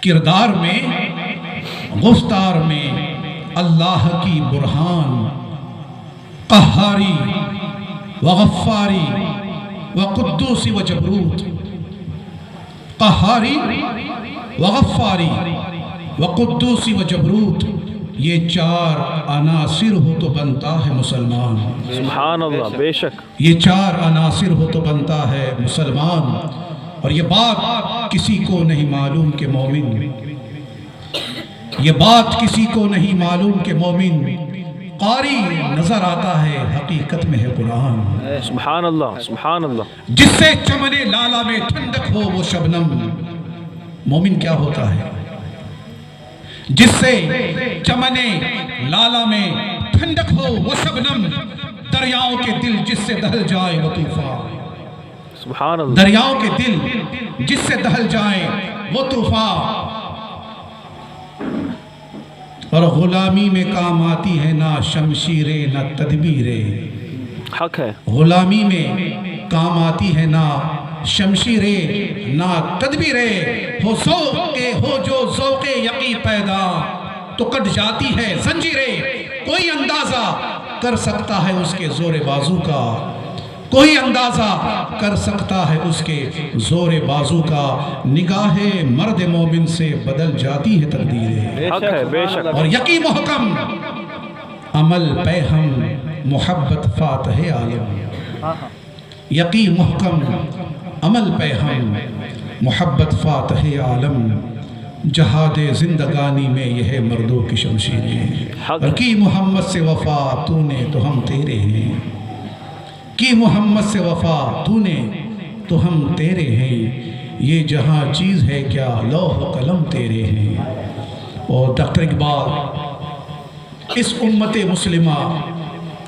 کردار میں، گفتار میں اللہ کی برہان، قہاری و غفاری و قدوسی و جبروت، قہاری و غفاری و قدوسی و جبروت، یہ چار عناصر ہو تو بنتا ہے مسلمان۔ سبحان اللہ، بے شک یہ چار عناصر ہو تو بنتا ہے مسلمان۔ اور یہ بات کسی کو نہیں معلوم کہ مومن، یہ بات کسی کو نہیں معلوم کہ مومن قاری نظر آتا ہے، حقیقت میں ہے قرآن۔ سبحان اللہ، سبحان اللہ۔ جس سے چمن لالا میں ٹھنڈک ہو وہ شبنم، مومن کیا ہوتا ہے؟ جس سے چمن لالا میں ٹھنڈک ہو وہ شبنم، دریاؤں کے دل جس سے دہل جائے وہ طوفان، سبحان اللہ۔ دریاؤں کے دل جس سے دہل جائے وہ طوفان۔ اور غلامی میں کام آتی ہے نہ شمشیریں نہ تدبیریں، حق ہے۔ غلامی میں کام آتی ہے نہ شمشیریں نہ تدبیریں، ہو جو ذوق یقین پیدا تو کٹ جاتی ہے زنجیریں۔ کوئی اندازہ کر سکتا ہے اس کے زور بازو کا، کوئی اندازہ کر سکتا ہے اس کے زور بازو کا، نگاہ مرد مومن سے بدل جاتی ہے تقدیریں۔ حق ہے، بے شک۔ اور یقین محکم عمل پہ ہم محبت فاتح عالم، یقین محکم عمل پہ ہم محبت فاتح عالم، جہاد زندگانی میں یہ ہے مردوں کی شمشیریں۔ اور کی محمد سے وفا تو نے تو ہم تیرے ہیں، کی محمد سے وفا تو نے تو ہم تیرے ہیں، یہ جہاں چیز ہے کیا لوح و قلم تیرے ہیں۔ اور ڈاکٹر اقبال اس امت مسلمہ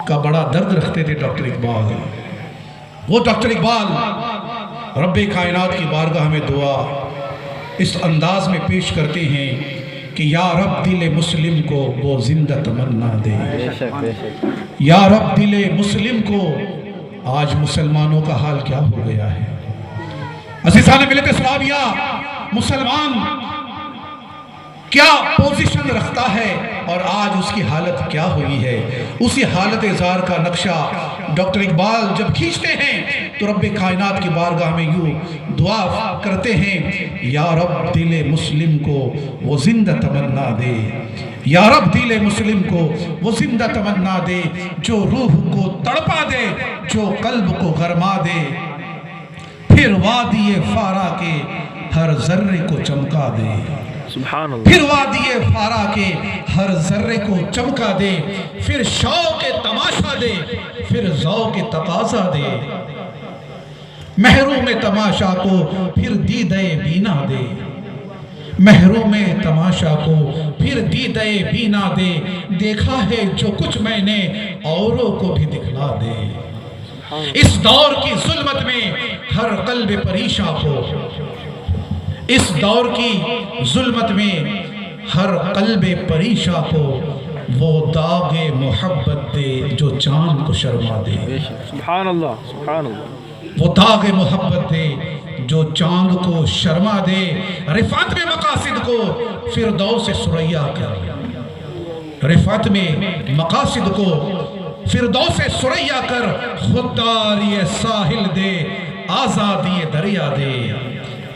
کا بڑا درد رکھتے تھے۔ ڈاکٹر اقبال، وہ ڈاکٹر اقبال رب کائنات کی بارگاہ میں دعا اس انداز میں پیش کرتے ہیں کہ یا رب دل مسلم کو وہ زندہ تمنا دے، یا رب دل مسلم کو۔ آج مسلمانوں کا حال کیا ہو گیا ہے؟ عزیزان ملت اسلامیہ، مسلمان کیا پوزیشن رکھتا ہے اور آج اس کی حالت کیا ہوئی ہے؟ اسی حالت زار کا نقشہ ڈاکٹر اقبال جب کھینچتے ہیں تو رب کائنات کی بارگاہ میں یوں دعا کرتے ہیں، یا رب دل مسلم کو وہ زندہ تمنا دے، یا رب دل مسلم کو وہ زندہ تمنا دے، جو روح کو تڑپا دے، جو قلب کو گرما دے، پھر وادی فارا کے ہر ذرے کو چمکا دے، سبحان اللہ۔ پھر وادی فارا کے ہر ذرے کو چمکا دے، پھر شوق تماشا دے، پھر ذوق تقاضا دے، محروم تماشا کو پھر دیدے بینا دے، محروم تماشا کو پھر دیدے بینا دے، دیکھا ہے جو کچھ میں نے اوروں کو بھی دکھلا دے۔ اس دور کی ظلمت میں ہر قلب پریشاں کو، اس دور کی ظلمت میں ہر قلب پریشاں کو وہ داغ محبت دے جو چاند کو شرما دے، سبحان اللہ، سبحان اللہ۔ وہ داغ محبت دے جو چاند کو شرما دے، رفعت میں مقاصد کو فردوس ثریا کر، رفعت میں مقاصد کو فردوس ثریا کر، خودداری ساحل دے آزادی دریا دے،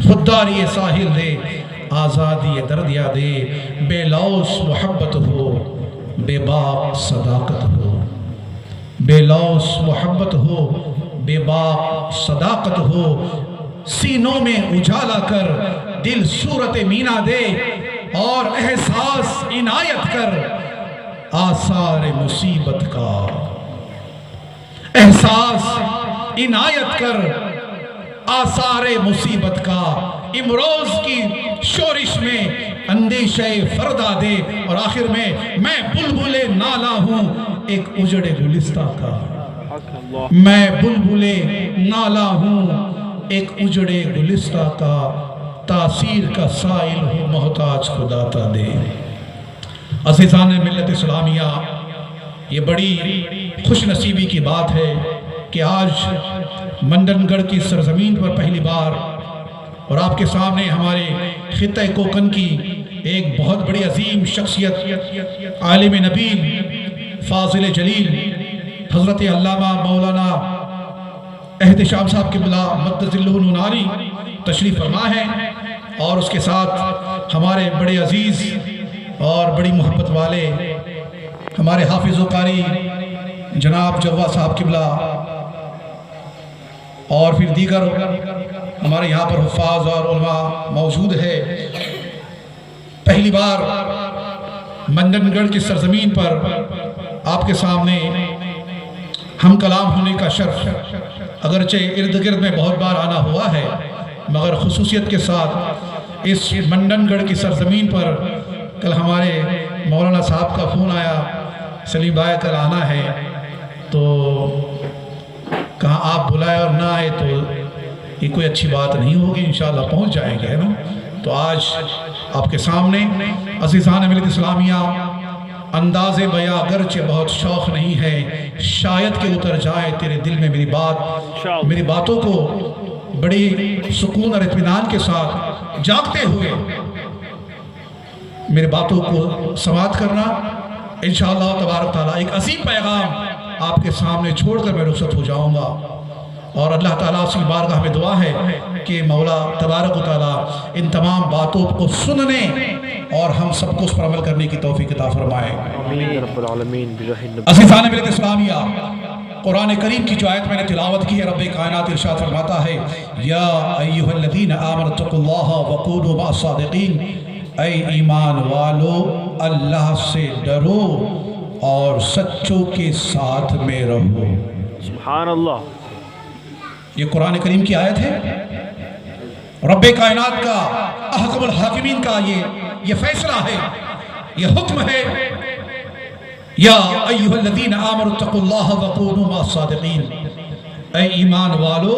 خودداری ساحل دے آزادی دریا دے، بے لوث محبت ہو بے باک صداقت ہو، بے لوث محبت ہو بے باک صداقت ہو، سینوں میں اجالا کر دل صورت مینا دے، اور احساس عنایت کر آثار مصیبت کا، احساس عنایت کر آثار مصیبت کا، امروز کی شورش میں اندیشہ فردا دے، اور آخر میں بلبل نالا ہوں ایک اجڑے گلستہ کا، میں بلبل نالا ہوں ایک اجڑے گلستہ کا، تاثیر کا سائل ہوں محتاج کو داتا دے۔ عزیزان ملت اسلامیہ، یہ بڑی خوش نصیبی کی بات ہے کہ آج منڈن گڑھ کی سرزمین پر پہلی بار اور آپ کے سامنے ہمارے خطہ کوکن کی ایک بہت بڑی عظیم شخصیت، عالم نبیل، فاضل جلیل، حضرت علامہ مولانا احتشام صاحب قبلہ مقدس الناری تشریف فرما ہے، اور اس کے ساتھ ہمارے بڑے عزیز اور بڑی محبت والے ہمارے حافظ و قاری جناب جوا صاحب قبلہ، اور پھر دیگر ہمارے یہاں پر حفاظ اور علماء موجود ہے۔ پہلی بار منڈن گڑھ کی سرزمین پر آپ کے سامنے ہم کلام ہونے کا شرف، اگرچہ ارد گرد میں بہت بار آنا ہوا ہے، مگر خصوصیت کے ساتھ اس منڈن گڑھ کی سرزمین پر کل ہمارے مولانا صاحب کا فون آیا، سلیم بھائی کل آنا ہے، تو کہاں آپ بلائے اور نہ آئے تو یہ کوئی اچھی بات نہیں ہوگی، انشاءاللہ پہنچ جائیں گے، ہے نا؟ تو آج آپ کے سامنے عزیزان ملت اسلامیہ، انداز بیاں اگرچہ بہت شوق نہیں ہے، شاید کہ اتر جائے تیرے دل میں میری باتوں کو بڑی سکون اور اطمینان کے ساتھ جاگتے ہوئے میرے باتوں کو سماعت کرنا، انشاءاللہ تبارک تعالیٰ ایک عظیم پیغام آپ کے سامنے چھوڑ کر میں رخصت ہو جاؤں گا، اور اللہ تعالیٰ سے بارگاہ میں دعا ہے کہ مولا تبارک و تعالیٰ ان تمام باتوں کو سننے اور ہم سب کو اس پر عمل کرنے کی توفیق عطا فرمائے۔ آمین رب العالمین بجاہ النبی۔ عزیزان ملت اسلامیہ، قرآن کریم کی جو آیت میں نے تلاوت کی ہے، رب کائنات ارشاد فرماتا ہے، یا ایہا الذین آمنوا اتقوا اللہ وکونوا مع الصادقین، اے ایمان والو اللہ سے ڈرو اور سچوں کے ساتھ میں رہو۔ سبحان اللہ۔ یہ قرآن کریم کی آیت ہے، رب کائنات کا، احکم الحاکمین کا یہ فیصلہ ہے، یہ حکم ہے، یا ایہا الذین آمنوا اتقوا اللہ وکونوا مع الصادقین، اے ایمان والو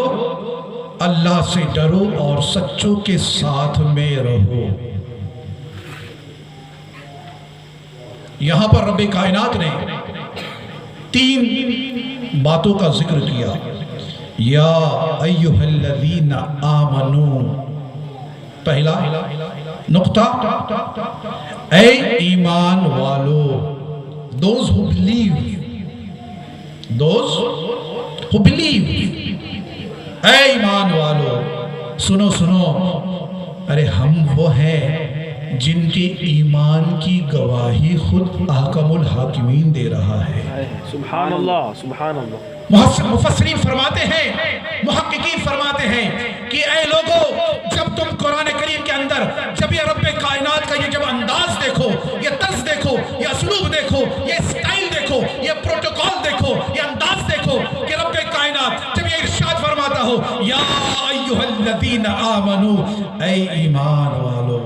اللہ سے ڈرو اور سچوں کے ساتھ میں رہو۔ یہاں پر رب کائنات نے 3 باتوں کا ذکر کیا، یا ایہا الذین آمنو، پہلا نقطہ اے ایمان والو، those who believe، اے ایمان والو سنو، ارے ہم وہ ہیں جن کے ایمان کی گواہی خود احکم الحاکمین دے رہا ہے۔ سبحان اللہ، سبحان اللہ۔ مفسرین فرماتے ہیں، محققین فرماتے ہیں کہ اے لوگو، جب تم قرآن کریم کے اندر جب یہ رب کائنات کا یہ جب انداز دیکھو، یہ طرز دیکھو، یہ اسلوب دیکھو، یہ اسٹائل دیکھو، یہ پروٹوکول دیکھو، یہ انداز دیکھو کہ رب کائنات جب یہ ارشاد فرماتا ہو، یا ایہا الذین آمنو، اے ایمان والو،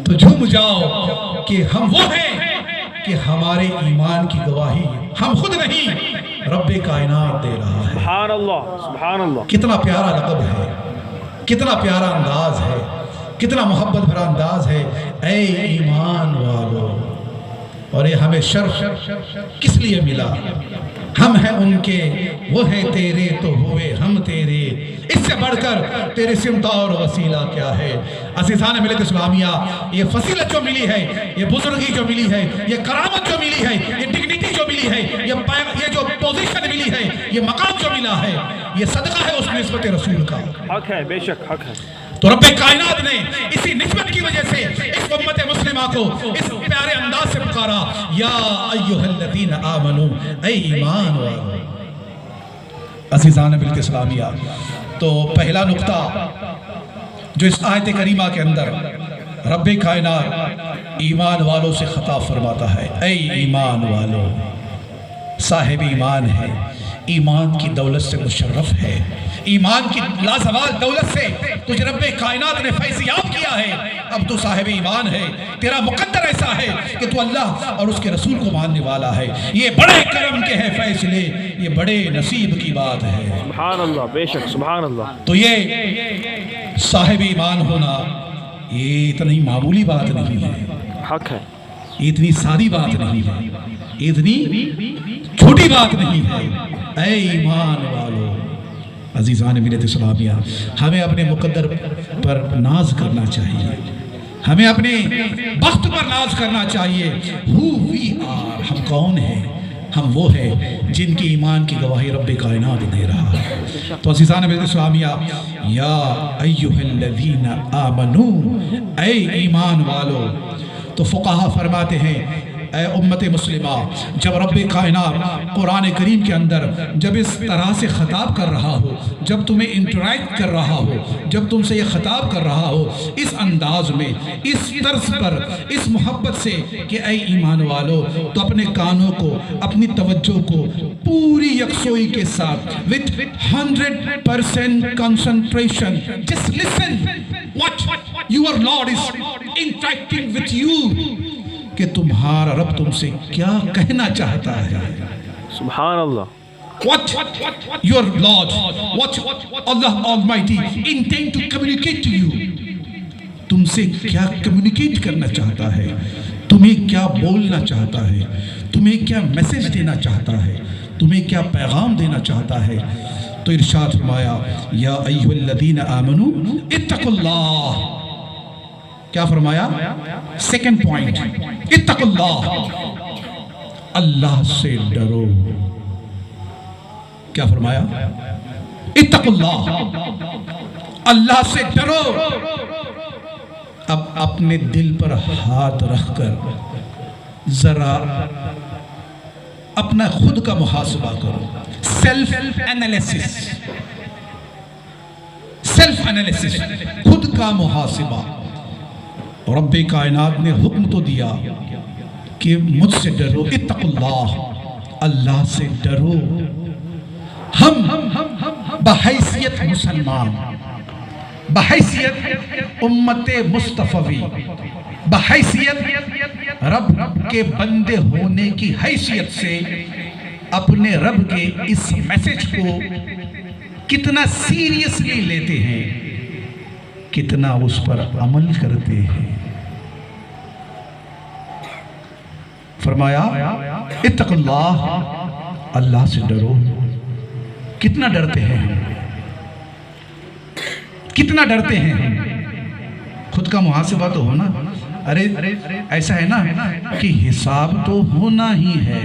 تو جھوم جاؤ کہ ہم وہ ہیں کہ ہمارے ایمان کی گواہی ہم خود نہیں، رب کائنات دے رہا ہے۔ سبحان اللہ، سبحان اللہ۔ کتنا پیارا لقب ہے، کتنا پیارا انداز ہے، کتنا محبت بھرا انداز ہے، اے ایمان والو۔ اور یہ ہمیں شرف کس لیے ملا؟ ہم ہیں ان کے، وہ ہیں تیرے تو ہوئے ہم تیرے، اس سے بڑھ کر تیرے سمت اور وسیلہ کیا ہے؟ عزیزان ملت اسلامیہ، یہ فضیلت جو ملی ہے، یہ بزرگی جو ملی ہے، یہ کرامت جو ملی ہے، یہ ڈگنیٹی جو ملی ہے، یہ جو پوزیشن ملی ہے، یہ مقام جو ملا ہے، یہ صدقہ ہے اس نسبت رسول کا۔ حق ہے، بے شک حق ہے۔ تو رب کائنات نے اسی نسبت کی وجہ سے اس امت مسلمہ کو اس پیارے انداز سے پکارا، یا ایہا الذین آمنو، اے ایمان والو۔ عزیزان ملت اسلامیہ، تو پہلا نقطہ جو اس آیت کریمہ کے اندر رب کائنات ایمان والوں سے خطاب فرماتا ہے، اے ایمان والو، صاحب ایمان ہے، ایمان کی دولت سے مشرف ہے، ایمان کی لازوال دولت سے تجھے رب کائنات نے فیض یاب کیا ہے، اب تو صاحب ایمان ہے، تیرا مقدر ایسا ہے کہ تو اللہ اور اس کے رسول کو ماننے والا ہے۔ یہ بڑے کرم کے ہیں فیصلے، یہ بڑے نصیب کی بات ہے۔ سبحان اللہ، بے شک، سبحان اللہ۔ تو یہ صاحب ایمان ہونا یہ اتنی معمولی بات نہیں ہے، حق ہے، یہ اتنی سادی بات نہیں ہے، یہ اتنی چھوٹی بات نہیں ہے۔ اے ایمان والو، عزیزان ملت اسلامیہ، ہمیں اپنے مقدر پر ناز کرنا چاہیے، ہمیں اپنے بخت پر ناز کرنا چاہیے۔ Who we are، ہم کون ہیں؟ ہم وہ ہیں جن کی ایمان کی گواہی رب کائنات دے رہا ہے۔ تو عزیزان ملت اسلامیہ، یا ایہا الذین آمنوا، اے ایمان والو۔ تو فقہا فرماتے ہیں اے امت مسلمہ، جب رب کائنات قرآن کریم کے اندر جب اس طرح سے خطاب کر رہا ہو، جب تمہیں انٹریکٹ کر رہا ہو، جب تم سے یہ خطاب کر رہا ہو اس انداز میں، اس طرز پر، اس محبت سے کہ اے ایمان والو، تو اپنے کانوں کو، اپنی توجہ کو پوری یکسوئی کے ساتھ with 100% concentration just listen what your Lord is interacting with you، کہ تمہارا رب تم سے کیا کہنا چاہتا ہے۔ سبحان اللہ۔ What your Lord, what Allah Almighty intend to communicate to you، تم سے کیا کمیونیکیٹ کرنا چاہتا ہے، تمہیں کیا بولنا چاہتا ہے، تمہیں کیا میسج دینا چاہتا ہے، تمہیں کیا پیغام دینا چاہتا ہے۔ تو ارشاد فرمایا یا ایھا الذین آمنوا اتقوا اللہ، کیا فرمایا؟ سیکنڈ پوائنٹ، اتقوا اللہ، اللہ سے ڈرو۔ کیا فرمایا؟ اتقوا اللہ، اللہ سے ڈرو۔ اب اپنے دل پر ہاتھ رکھ کر ذرا اپنا خود کا محاسبہ کرو، سیلف انالیسس، سیلف انالیسس، خود کا محاسبہ۔ رب کائنات نے حکم تو دیا کہ مجھ سے ڈرو، اتقوا اللہ، اللہ سے ڈرو۔ ہم بحیثیت مسلمان، بحیثیت امت مصطفی، بحیثیت رب کے بندے ہونے کی حیثیت سے اپنے رب کے اس میسج کو کتنا سیریسلی لیتے ہیں، کتنا اس پر عمل کرتے ہیں۔ فرمایا اتقوا اللہ، اللہ سے ڈرو۔ کتنا ڈرتے ہیں، کتنا ڈرتے ہیں؟ خود کا محاسبہ تو ہونا۔ ارے ایسا ہے نا کہ حساب تو ہونا ہی ہے،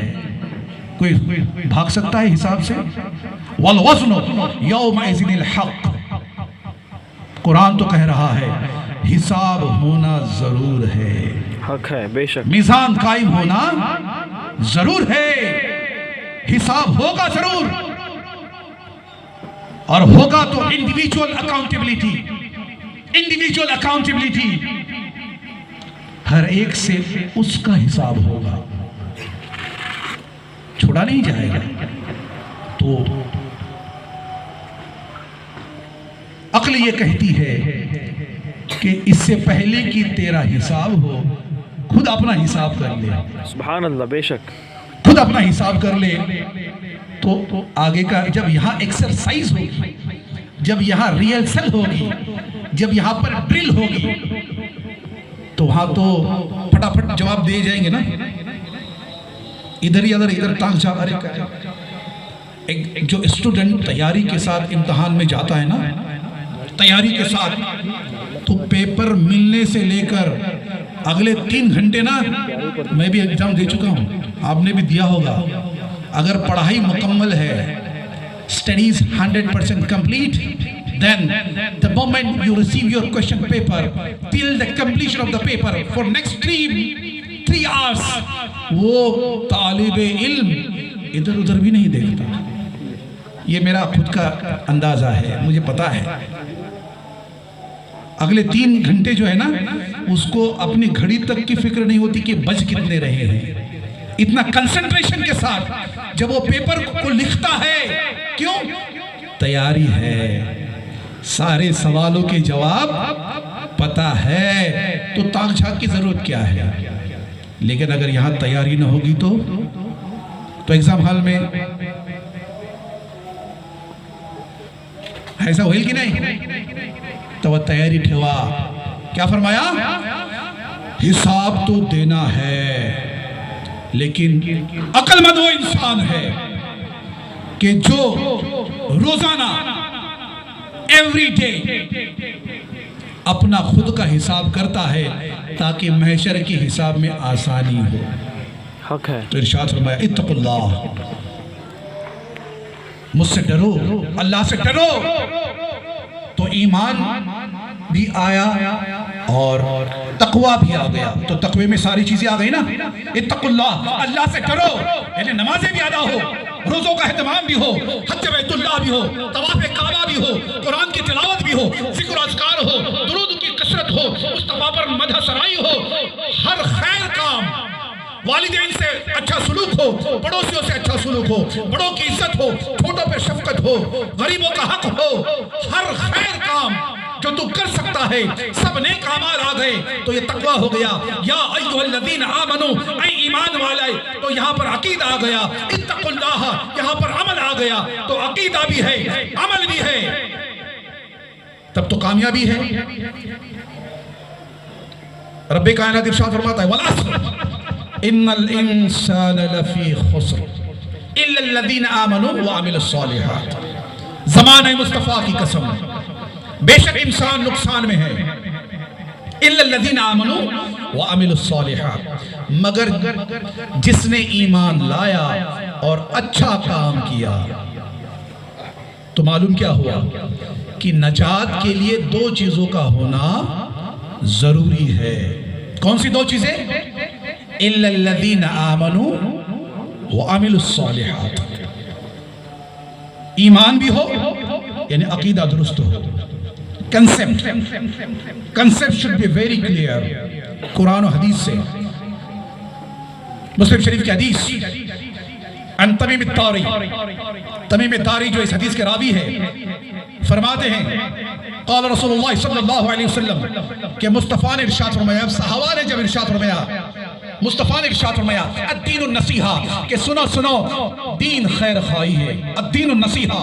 کوئی بھاگ سکتا ہے حساب سے؟ وَالْوَزْنُ يَوْمَئِذٍ الْحَقِّ، قرآن تو کہہ رہا ہے حساب ہونا ضرور ہے، حق ہے، بے شک۔ میزان قائم ہونا ضرور ہے، حساب ہوگا ضرور، اور ہوگا تو انڈیویجول اکاؤنٹیبلٹی، انڈیویجول اکاؤنٹیبلٹی، ہر ایک سے اس کا حساب ہوگا، چھوڑا نہیں جائے گا۔ تو عقل یہ کہتی ہے کہ اس سے پہلے کہ تیرا حساب ہو، خود اپنا حساب کر لے، سبحان اللہ، بے شک، خود اپنا حساب کر لے۔ تو آگے کا جب یہاں ایکسرسائز ہوگی، جب یہاں ریہرسل ہوگی، جب یہاں پر ڈرل ہوگی، تو وہاں تو پھٹافٹ جواب دے جائیں گے نا، ادھر ہی ادھر ٹانگ جا۔ جو اسٹوڈنٹ تیاری کے ساتھ امتحان میں جاتا ہے نا، تیاری کے ساتھ، تو پیپر ملنے سے لے کر اگلے 3 گھنٹے نا، میں بھی ایگزام دے چکا ہوں، آپ نے بھی دیا ہوگا، اگر پڑھائی مکمل ہے، studies 100% complete, then the moment you receive your question paper, till the completion of the paper, for next 3 hours, وہ طالب علم ادھر ادھر بھی نہیں دیکھتا۔ یہ میرا خود کا اندازہ ہے، مجھے پتا ہے۔ اگلے 3 گھنٹے جو ہے نا، اس کو اپنی گھڑی تک کی فکر نہیں ہوتی کہ بج کتنے رہے ہیں۔ اتنا کنسنٹریشن کے ساتھ جب وہ پیپر کو لکھتا ہے، کیوں؟ تیاری ہے، سارے سوالوں کے جواب پتا ہے، تو تاک جھاک کی ضرورت کیا ہے؟ لیکن اگر یہاں تیاری نہ ہوگی تو ایگزام ہال میں ایسا ہوئل کی نہیں؟ تو تیاری ٹھوا۔ کیا فرمایا؟ حساب تو دینا ہے، لیکن عقل مند وہ انسان ہے کہ جو روزانہ ایوری ڈے اپنا خود کا حساب کرتا ہے تاکہ محشر کی حساب میں آسانی ہو. حق ہے. تو ارشاد فرمایا اتقوا اللہ، مجھ سے ڈرو، اللہ سے ڈرو. تو ایمان بھی آیا اور تقوی بھی آ گیا. تو تقوی میں ساری چیزیں آ گئی نا. اتقوا اللہ، اللہ سے ڈرو، یعنی نمازیں بھی ادا ہو، روزوں کا اہتمام بھی ہو، حج بیت اللہ بھی ہو، طواف کعبہ بھی ہو، قرآن کی تلاوت بھی ہو، ذکر و اذکار ہو، درود کی کثرت ہو، مصطفیٰ پر مدح سرائی ہو، ہر خیر کام، والدین سے اچھا سلوک ہو، پڑوسیوں سے اچھا سلوک ہو، بڑوں کی عزت ہو، چھوٹوں پہ شفقت ہو، غریبوں کا حق ہو، ہر خیر کام جو تو کر سکتا ہے، سب نیک اعمال آ گئے تو یہ تقوی ہو گیا. یا ایھا الذین آمنو، اے ایمان والے. تو یہاں پر عقیدہ آ گیا، اتقوا اللہ، یہاں پر عمل آ گیا. تو عقیدہ بھی ہے، عمل بھی ہے، تب تو کامیابی ہے. رب کائنات ارشاد فرماتا ہے والعصر ان الانسان لفی خسر الا الذین آمنوا وعملوا الصالحات. زمانہ مصطفیٰ کی قسم، بے شک انسان نقصان میں ہے. الا الذین آمنوا وعملوا الصالحات، مگر جس نے ایمان لایا اور اچھا کام کیا. تو معلوم کیا ہوا کہ نجات کے لیے دو چیزوں کا ہونا ضروری ہے. کون سی دو چیزیں؟ الا الذین آمنوا وعملوا الصالحات. ایمان بھی ہو، یعنی عقیدہ درست ہو. concept should be very clear. قرآن و حدیث سے. مسلم شریف کی حدیث عن تمیم الداری، تمیم الداری جو اس حدیث کے راوی ہے، فرماتے ہیں قال رسول اللہ صلی اللہ علیہ وسلم کہ مصطفیٰ نے ارشاد فرمایا. صحابہ نے جب ارشاد فرمایا، مصطفیٰ نے ارشاد فرمایا الدین النصیحہ، کہ سنو دین خیر خواہی ہے. الدین النصیحہ،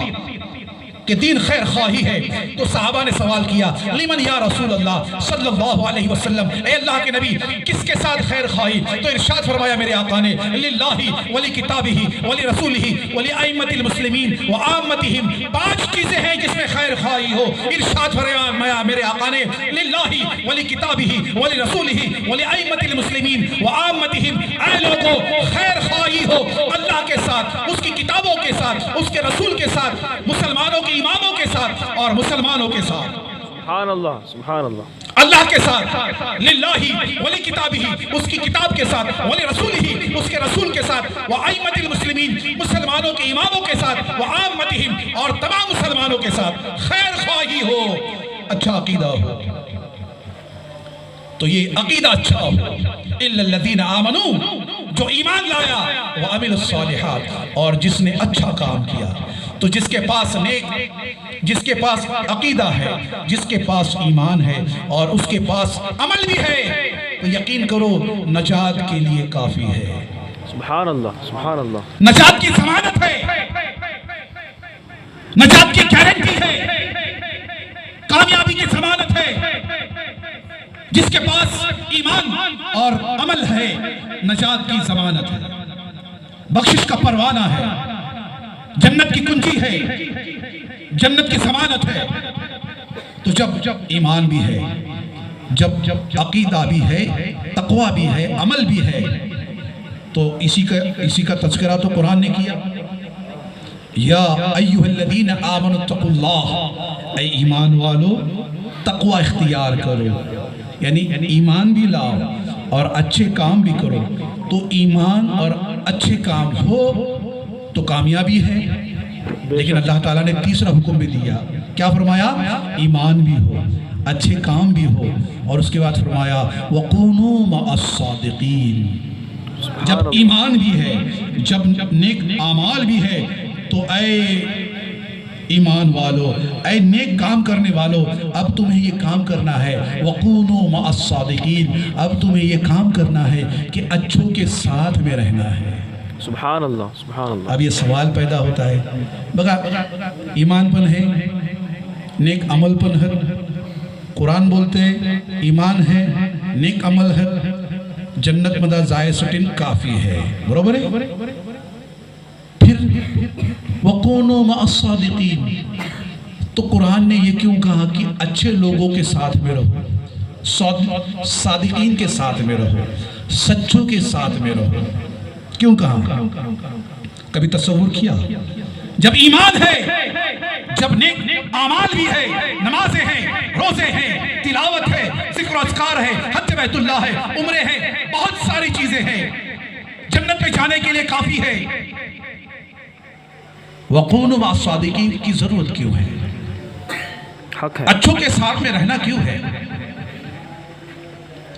کہ دین خیر خواہی ہے. تو صحابہ نے سوال کیا لمن یا رسول اللہ صلی اللہ علیہ وسلم، اے اللہ کے نبی کس کے ساتھ خیر خواہی؟ تو ارشاد فرمایا میرے آقا نے للہ ولی کتابہ ولی رسولہ ولی ائمۃ المسلمین وعامتہم. 5 چیزیں ہیں جس میں خیر خواہی ہو. ارشاد فرمایا میرے آقا نے للہ ولی کتابہ ولی رسولہ ولی ائمۃ المسلمین وعامتہم. اے لوگوں، خیر خواہی ہو اللہ کے ساتھ، اس کی کتابوں کے ساتھ، اس کے رسول کے ساتھ، مسلمانوں کے اماموں کے ساتھ اور مسلمانوں کے ساتھ. سبحان اللہ، سبحان اللہ. اللہ کے ساتھ، للہ ولی کتابہ، اس کی کتاب کے ساتھ، ولی رسولہ، اس کے رسول کے ساتھ، وائمۃ المسلمین، مسلمانوں کے اماموں کے ساتھ، وعامتہم، اور تمام مسلمانوں کے ساتھ خیر خواہی ہو، اچھا عقیدہ ہو. تو یہ عقیدہ اچھا ہو. الا الذین آمنوا، جو ایمان لایا، وعملوا الصالحات، اور جس نے اچھا کام کیا. تو جس کے پاس جس کے پاس عقیدہ ہے، جس کے پاس ایمان ہے اور اس کے پاس عمل بھی ہے، تو یقین کرو نجات کے لیے کافی ہے. سبحان اللہ، سبحان اللہ. نجات کی ضمانت ہے، نجات کی گارنٹی ہے، کامیابی کی ضمانت ہے. جس کے پاس ایمان اور عمل ہے، نجات کی ضمانت ہے، بخشش کا پروانہ ہے، جنت کی کنجی ہے، جنت کی ضمانت ہے. تو جب ایمان بھی ہے، جب عقیدہ بھی ہے، تقوی بھی ہے، عمل بھی ہے، تو اسی کا تذکرہ تو قرآن نے کیا. یا ایھا الذین آمنوا اتقوا اللہ، اے ایمان والو تقوی اختیار کرو. یعنی ایمان بھی لاؤ اور اچھے کام بھی کرو. تو ایمان اور اچھے کام ہو تو کامیابی ہے. لیکن اللہ تعالیٰ نے تیسرا حکم بھی دیا. کیا فرمایا؟ ایمان بھی ہو، اچھے کام بھی ہو، اور اس کے بعد فرمایا وَقُونُوا مَعَ الصَّادِقِينَ. جب ایمان بھی ہے، جب نیک اعمال بھی ہے، تو اے ایمان والو، اے نیک کام کرنے والو، اب تمہیں یہ کام کرنا ہے وَقُونُوا مَعَ الصَّادِقِينَ. اب تمہیں یہ کام کرنا ہے کہ اچھوں کے ساتھ میں رہنا ہے. سبحان اللہ، سبحان اللہ. اب یہ سوال پیدا ہوتا ہے، بگا ایمان پن ہے، نیک عمل پن ہے، قرآن بولتے ہیں ایمان ہے، نیک عمل ہے، جنت مدہ زائے سٹن کافی ہے. برابر ہے؟ پھر وَقُونُوا مَعَ الصَّادِقِينَ، تو تو قرآن نے یہ کیوں کہا کہ اچھے لوگوں کے ساتھ میں رہو، صادقین کے ساتھ میں رہو، سچوں کے ساتھ میں رہو؟ کیوں کہا؟ کبھی تصور کیا؟ جب ایمان ہے، جب نیک اعمال بھی ہے، نمازیں ہیں، روزے ہیں، تلاوت ہے، ذکر و اذکار ہے، حج بیت اللہ ہے، عمرے ہیں، بہت ساری چیزیں ہیں، جنت میں جانے کے لیے کافی ہے، وَقُونُوا مَعَ الصَّادِقِينَ کی ضرورت کیوں ہے؟ حق ہے. اچھوں کے ساتھ میں رہنا کیوں ہے؟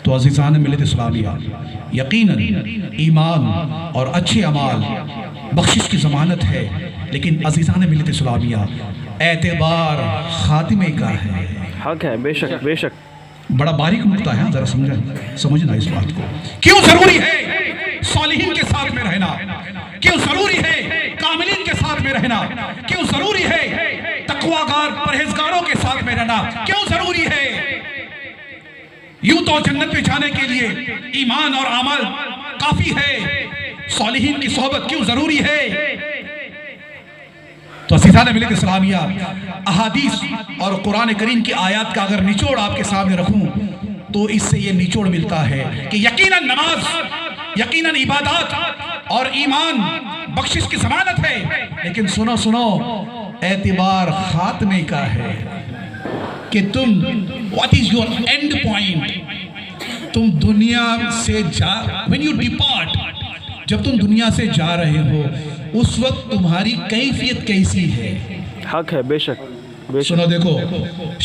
تو عزیزان ملت اسلامیہ، یقیناً ایمان اور اچھے اعمال بخشش کی ضمانت ہے، لیکن عزیزان ملت اسلامیہ اعتبار خاتمے کا ہے. حق ہے، بے شک بے شک. بڑا باریک نقطہ ہے، ذرا سمجھنا اس بات کو. کیوں ضروری ہے صالحین کے ساتھ میں رہنا؟ کیوں ضروری ہے کاملین کے ساتھ میں رہنا؟ کیوں ضروری ہے تقویٰ پرہیزگاروں کے ساتھ میں رہنا؟ کیوں ضروری ہے؟ یوں تو جنت میں جانے کے لیے ایمان اور عمل کافی ہے، صالحین کی صحبت کیوں ضروری ہے؟ تو عزیزان ملت اسلامیہ، احادیث اور قرآن کریم کی آیات کا اگر نچوڑ آپ کے سامنے رکھوں تو اس سے یہ نچوڑ ملتا ہے کہ یقیناً نماز، یقیناً عبادات اور ایمان بخشش کی ضمانت ہے، لیکن سنو اعتبار خاتمے کا ہے کہ تم what is your end point؟ تم دنیا سے when you depart، جب تم دنیا سے جا رہے ہو اس وقت تمہاری کیفیت کیسی ہے؟ حق ہے، بے شک بے شک. سنو دیکھو،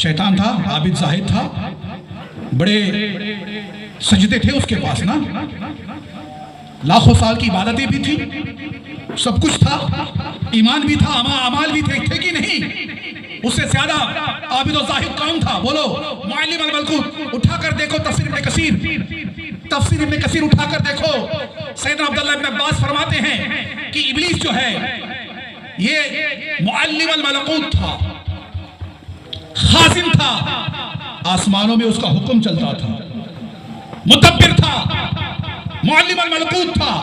شیطان تھا، عابد زاہد تھا، بڑے سجدے تھے اس کے پاس نا، لاکھوں سال کی عبادتیں بھی تھی، سب کچھ تھا، ایمان بھی تھا، اعمال بھی تھے کہ نہیں؟ اس سے زیادہ عابد و زاہد کون تھا؟ بولو. معلم الملکوت اٹھا کر دیکھو، تفسیر ابن کثیر اٹھا کر دیکھو. سیدنا عبداللہ ابن عباس فرماتے ہیں کہ ابلیس جو ہے یہ معلم الملکوت تھا، خازن تھا، آسمانوں میں اس کا حکم چلتا تھا، مدبر تھا، معلم الملکوت تھا،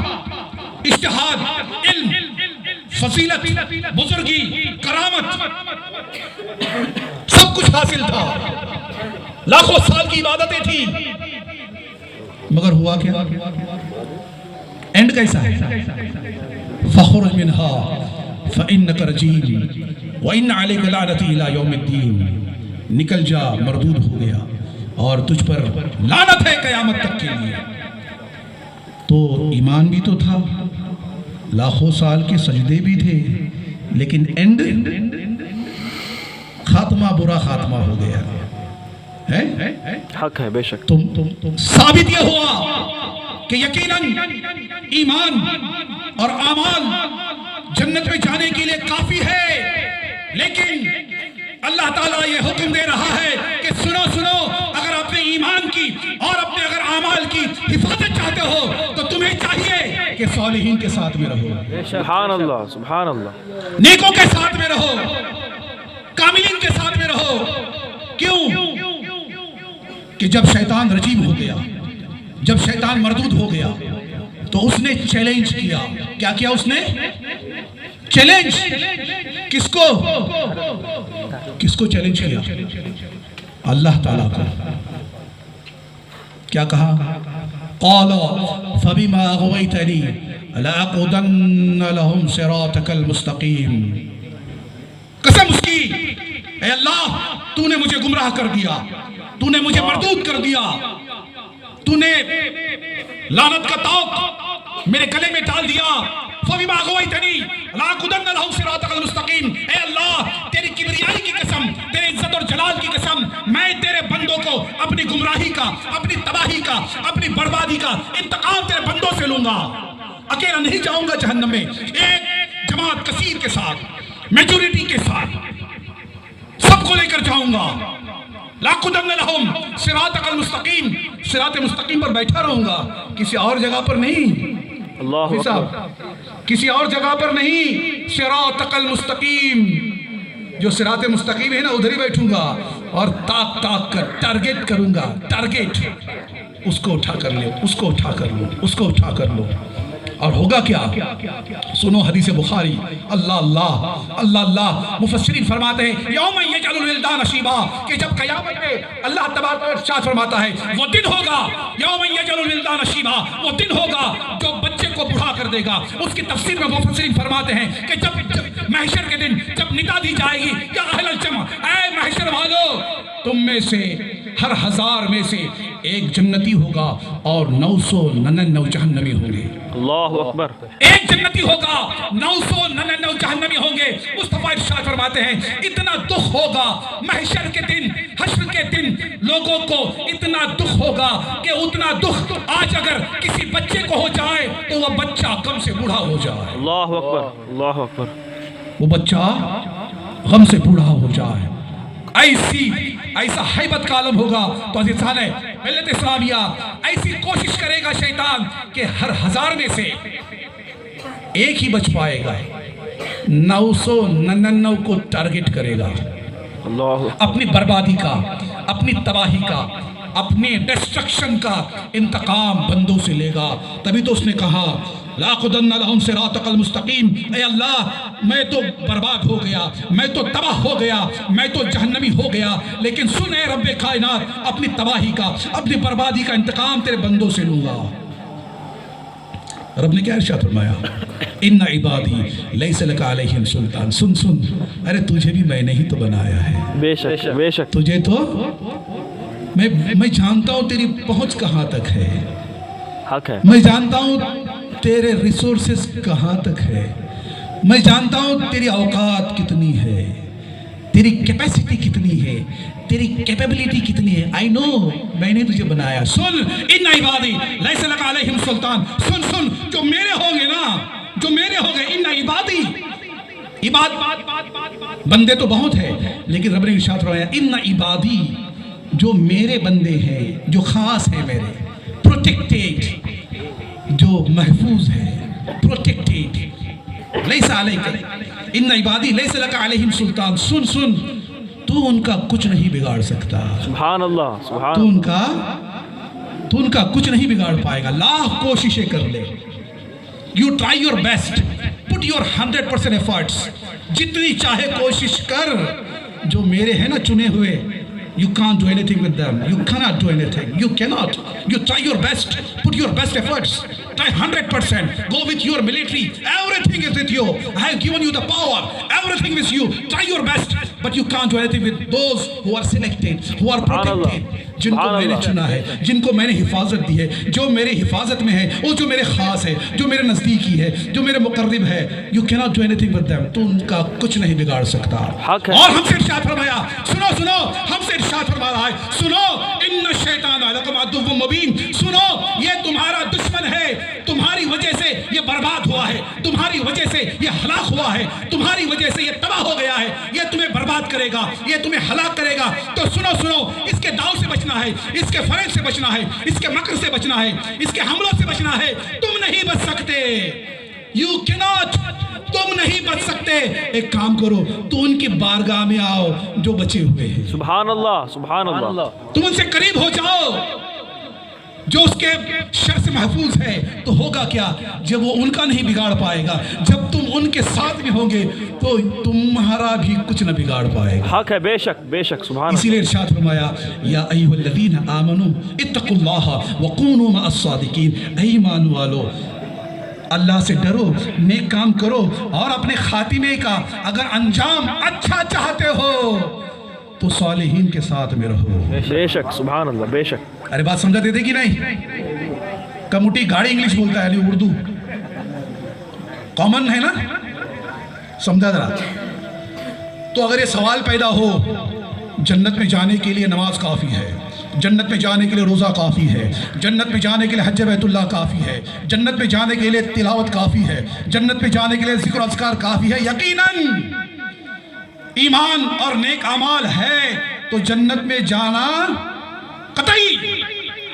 اجتہاد، علم، فضیلت، بزرگی، کرامت سب کچھ حاصل تھا، لاکھوں سال کی عبادتیں تھیں، مگر ہوا کیا؟ اینڈ کیسا ہے؟ فَخُرُجْ مِنْهَا فَإِنَّكَ رَجِيمٌ وَإِنَّ عَلَيْكَ لَعْنَتِي إِلَىٰ يَوْمِ الدِّينِ. نکل جا، مردود ہو گیا، اور تجھ پر لعنت ہے قیامت تک کے لیے. تو ایمان بھی تو تھا، لاکھوں سال کے سجدے بھی تھے، لیکن اینڈ خاتمہ برا خاتمہ ہو گیا ہے. حق ہے، بے شک. تم ثابت یہ ہوا کہ یقیناً ایمان اور اعمال جنت میں جانے کے لیے کافی ہے، لیکن اللہ تعالیٰ یہ حکم دے رہا ہے کہ سنو اگر اپنے ایمان کی اور اپنے اگر اعمال کی حفاظت چاہتے ہو تو تمہیں چاہیے کہ صالحین کے ساتھ میں رہو، سبحان اللہ سبحان اللہ، نیکوں کے ساتھ میں رہو، کاملین کے ساتھ میں رہو. کیوں؟ کہ جب شیطان رجیم ہو گیا، جب شیطان مردود ہو گیا تو اس نے چیلنج کیا. کیا کیا اس نے؟ چیلنج. کس کو چیلنج کیا؟ اللہ تعالیٰ کو. کیا کہا؟ قال فبما اغويتني لأقعدن لهم صراطك المستقيم. قسم اس کی، اے اللہ تو نے مجھے گمراہ کر دیا، تو نے مجھے مردود کر دیا، تو نے لعنت کا طوق میرے گلے میں ڈال دیا. فبما اغويتني لأقعدن لهم صراطك المستقيم. اے اللہ تیری کبریائی کی قسم، تیرے عزت اور جلال کی قسم، میں تیرے بندوں کو اپنی گمراہی کا، اپنی تباہی کا، اپنی بربادی کا انتقام تیرے بندوں سے لوں گا. اکیلا نہیں جاؤں گا جہنم میں، ایک جماعت کثیر کے ساتھ، میجورٹی کے ساتھ، سب کو لے کر جاؤں گا. لَأَقْعُدَنَّ لَهُمْ صِرَاطَكَ الْمُسْتَقِيمَ. صراط مستقیم پر بیٹھا رہوں گا، کسی اور جگہ پر نہیں. اللہ اکبر، کسی اور جگہ پر نہیں. صراطک المستقیم، جو صراط مستقیم ہے نا ادھر ہی بیٹھوں گا اور تاک کر ٹارگیٹ کروں گا. ٹارگیٹ، اس کو اٹھا کر لو، اس کو اٹھا کر لو، اس کو اٹھا کر لو. اور ہوگا کیا؟ سنو حدیث بخاری، اللہ اللہ اللہ اللہ، مفسرین فرماتے ہیں یوم یجعل الولدان شیبا، کہ جب قیامت میں اللہ تبارک و تعالیٰ ارشاد فرماتا ہے وہ دن ہوگا، یوم یجعل الولدان شیبا، وہ دن ہوگا جو بچے کو بوڑھا کر دے گا۔ اس کی تفسیر میں مفسرین فرماتے ہیں کہ جب محشر کے دن جب ندا دی جائے گی یا اہل الجمع، اے محشر والو، تم میں سے ہر 1000 میں سے ایک جنتی ہوگا اور 999 جہنمی ہوں گے۔ اللہ اکبر۔ ایک جنتی ہوگا، 999 جہنمی ہوں گے۔ مصطفیٰ ارشاد فرماتے ہیں اتنا دکھ ہوگا محشر کے دن، حشر کے دن لوگوں کو اتنا دکھ ہوگا کہ اتنا دکھ آج اگر کسی بچے کو ہو جائے تو وہ بچہ غم سے بوڑھا ہو جائے۔ اللہ اکبر، اللہ اکبر۔ وہ بچہ غم سے بوڑھا ہو جائے، ایسا حیبت کا عالم ہوگا۔ تو عزیزان ملت اسلامیہ، ایسی کوشش کرے گا شیطان کہ ہر 1000 میں سے ایک ہی بچ پائے گا، 999 کو ٹارگٹ کرے گا، اپنی بربادی کا، اپنی تباہی کا، اپنی ڈسٹرکشن کا انتقام بندوں سے لے گا۔ تبھی تو اس نے کہا لَأَقْعُدَنَّ لَهُمْ صِرَاطَكَ الْمُسْتَقِيمَ، اے اللہ میں تو برباد ہو گیا، میں تو تباہ ہو گیا، میں تو جہنمی ہو گیا، لیکن سن اے رب کائنات، اپنی تباہی کا، اپنی بربادی کا انتقام تیرے بندوں سے لوں گا۔ رب نے کیا ارشاد فرمایا؟ ان عبادی لیس لک علیہم سلطان۔ سن ارے تجھے بھی میں نے ہی تو بنایا ہے، بے شک بے شک، تجھے تو میں جانتا ہوں تیری پہنچ کہاں تک ہے، حق ہے، میں جانتا ہوں تیرے ریسورسز کہاں تک ہے، میں جانتا ہوں تیری اوقات کتنی ہے، تیری کیپیسٹی کتنی ہے، تیری کیپیبلٹی کتنی ہے۔ آئی نو، میں نے تجھے بنایا۔ سن ان عبادی لیس لک علیہم سلطان، سن جو میرے ہوں گے نا، جو میرے ہوں گے، ان عبادی، بندے تو بہت ہیں لیکن رب نے ارشاد فرمایا ان عبادی، جو میرے بندے ہیں، جو خاص ہیں میرے، پروٹیکٹیڈ، جو محفوظ ہے، پروٹیکٹیڈ، لیس علیک ان عبادی لیس لک علیہم سلطان۔ سن تو ان کا کچھ نہیں بگاڑ سکتا، سبحان اللہ، سبحان تو ان کا کچھ نہیں بگاڑ پائے گا۔ لاکھ کوششیں کر لے، you try your best, put your 100% efforts, جتنی چاہے کوشش کر، جو میرے ہیں نا چنے ہوئے، you can't do anything with them, you cannot do anything, you cannot, you try your best, put your best efforts, try 100%, go with your military, everything is with you, I have given you the power, everything is you, try your best, but you can't do anything with those who are selected, who are protected, جن کو میں نے چنا ہے، جن کو میں نے حفاظت دی ہے، جو میرے حفاظت میں ہے، وہ جو میرے خاص ہے، جو میرے نزدیکی ہے، جو میرے مقرب ہے، you cannot do anything with them، تو ان کا کچھ نہیں بگاڑ سکتا۔ اور ہم سے ارشاد فرمایا، سنو ہم سے ارشاد فرما رہا ہے، سنو ان الشیطان لکم عدو مبین، سنو یہ تمہارا دشمن ہے، تمہاری وجہ سے یہ برباد ہوا ہے، تمہاری وجہ سے یہ ہلاک ہوا ہے، تمہاری وجہ سے یہ تباہ ہو گیا ہے، یہ تمہیں برباد کرے گا، یہ تمہیں ہلاک کرے گا۔ تو سنو اس کے داؤ سے بچنا ہے، اس کے فریب سے بچنا ہے، اس کے مکر سے بچنا ہے، اس کے حملوں سے بچنا ہے۔ تم نہیں بچ سکتے، you cannot، تم نہیں بچ سکتے۔ ایک کام کرو، تو ان کی بارگاہ میں آؤ جو بچے ہوئے ہیں، سبحان اللہ، سبحان اللہ، تم ان سے قریب ہو جاؤ، جو اس کے شر سے محفوظ ہے۔ تو ہوگا کیا؟ جب وہ ان کا نہیں بگاڑ پائے گا، جب تم ان کے ساتھ میں ہوں گے تو تمہارا بھی کچھ نہ بگاڑ پائے گا۔ حق ہے، بے شک، سبحان اسی لیے ارشاد فرمایا یا ایھا الذین آمنوا اتقوا اللہ وکونوا مع الصادقین، اے ایمان والو اللہ سے ڈرو، نیک کام کرو، اور اپنے خاتمے کا اگر انجام اچھا چاہتے ہو تو صالحین کے ساتھ میں رہو۔ بے شک، سبحان اللہ، بے شک۔ ارے بات سمجھا دیتے کہ نہیں؟ کموٹی گاڑی انگلش بولتا ہے، یعنی اردو کامن ہے نا، سمجھا ذرا۔ تو اگر یہ سوال پیدا ہو، جنت میں جانے کے لیے نماز کافی ہے، جنت میں جانے کے لیے روزہ کافی ہے، جنت میں جانے کے لیے حج بیت اللہ کافی ہے، جنت میں جانے کے لیے تلاوت کافی ہے، جنت میں جانے کے لیے ذکر و اذکار کافی ہے، یقیناً ایمان اور نیک اعمال ہے تو جنت میں جانا قطعی،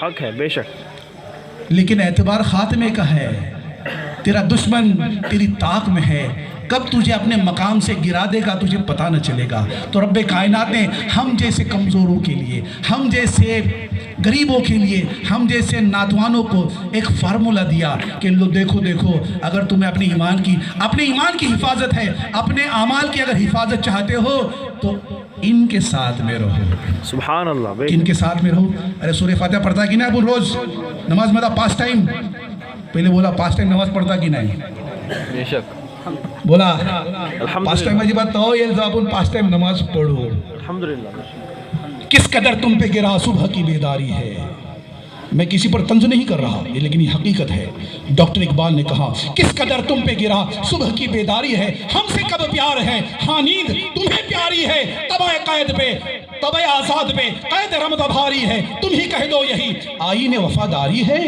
حق ہے، بے شک۔ لیکن اعتبار خاتمے کا ہے، تیرا دشمن تیری طاق میں ہے، کب تجھے اپنے مقام سے گرا دے گا تجھے پتہ نہ چلے گا۔ تو رب کائنات نے ہم جیسے کمزوروں کے لیے، ہم جیسے غریبوں کے لیے، ہم جیسے ناتوانوں کو ایک فارمولا دیا کہ لو دیکھو اگر تمہیں اپنے ایمان کی حفاظت ہے، اپنے اعمال کی اگر حفاظت چاہتے ہو تو ان کے ساتھ میں رہو۔ سبحان اللہ، بے ان کے ساتھ میں رہو۔ ارے سورہ فاتحہ پڑھتا کہ نہیں ابو روز؟ نماز میں پاس ٹائم، پہلے بولا پاس ٹائم نماز پڑھتا کہ نہیں؟ بے شک، بولا الحمدللہ، پاس ٹائم مجھے بات تو یہ زبان پاس ٹائم نماز پڑھو۔ الحمدللہ۔ کس قدر تم پہ گرا صبح کی بیداری ہے۔ میں کسی پر طنز نہیں کر رہا، لیکن یہ حقیقت ہے۔ ڈاکٹر اقبال نے کہا کس قدر تم پہ گرا صبح کی بیداری ہے، ہم سے کب پیار ہے، ہاں نیند تمہیں پیاری ہے، طبع قید پہ طبع آزاد پہ قید رمض بھاری ہے، تم ہی کہہ دو یہی آئین وفاداری ہے۔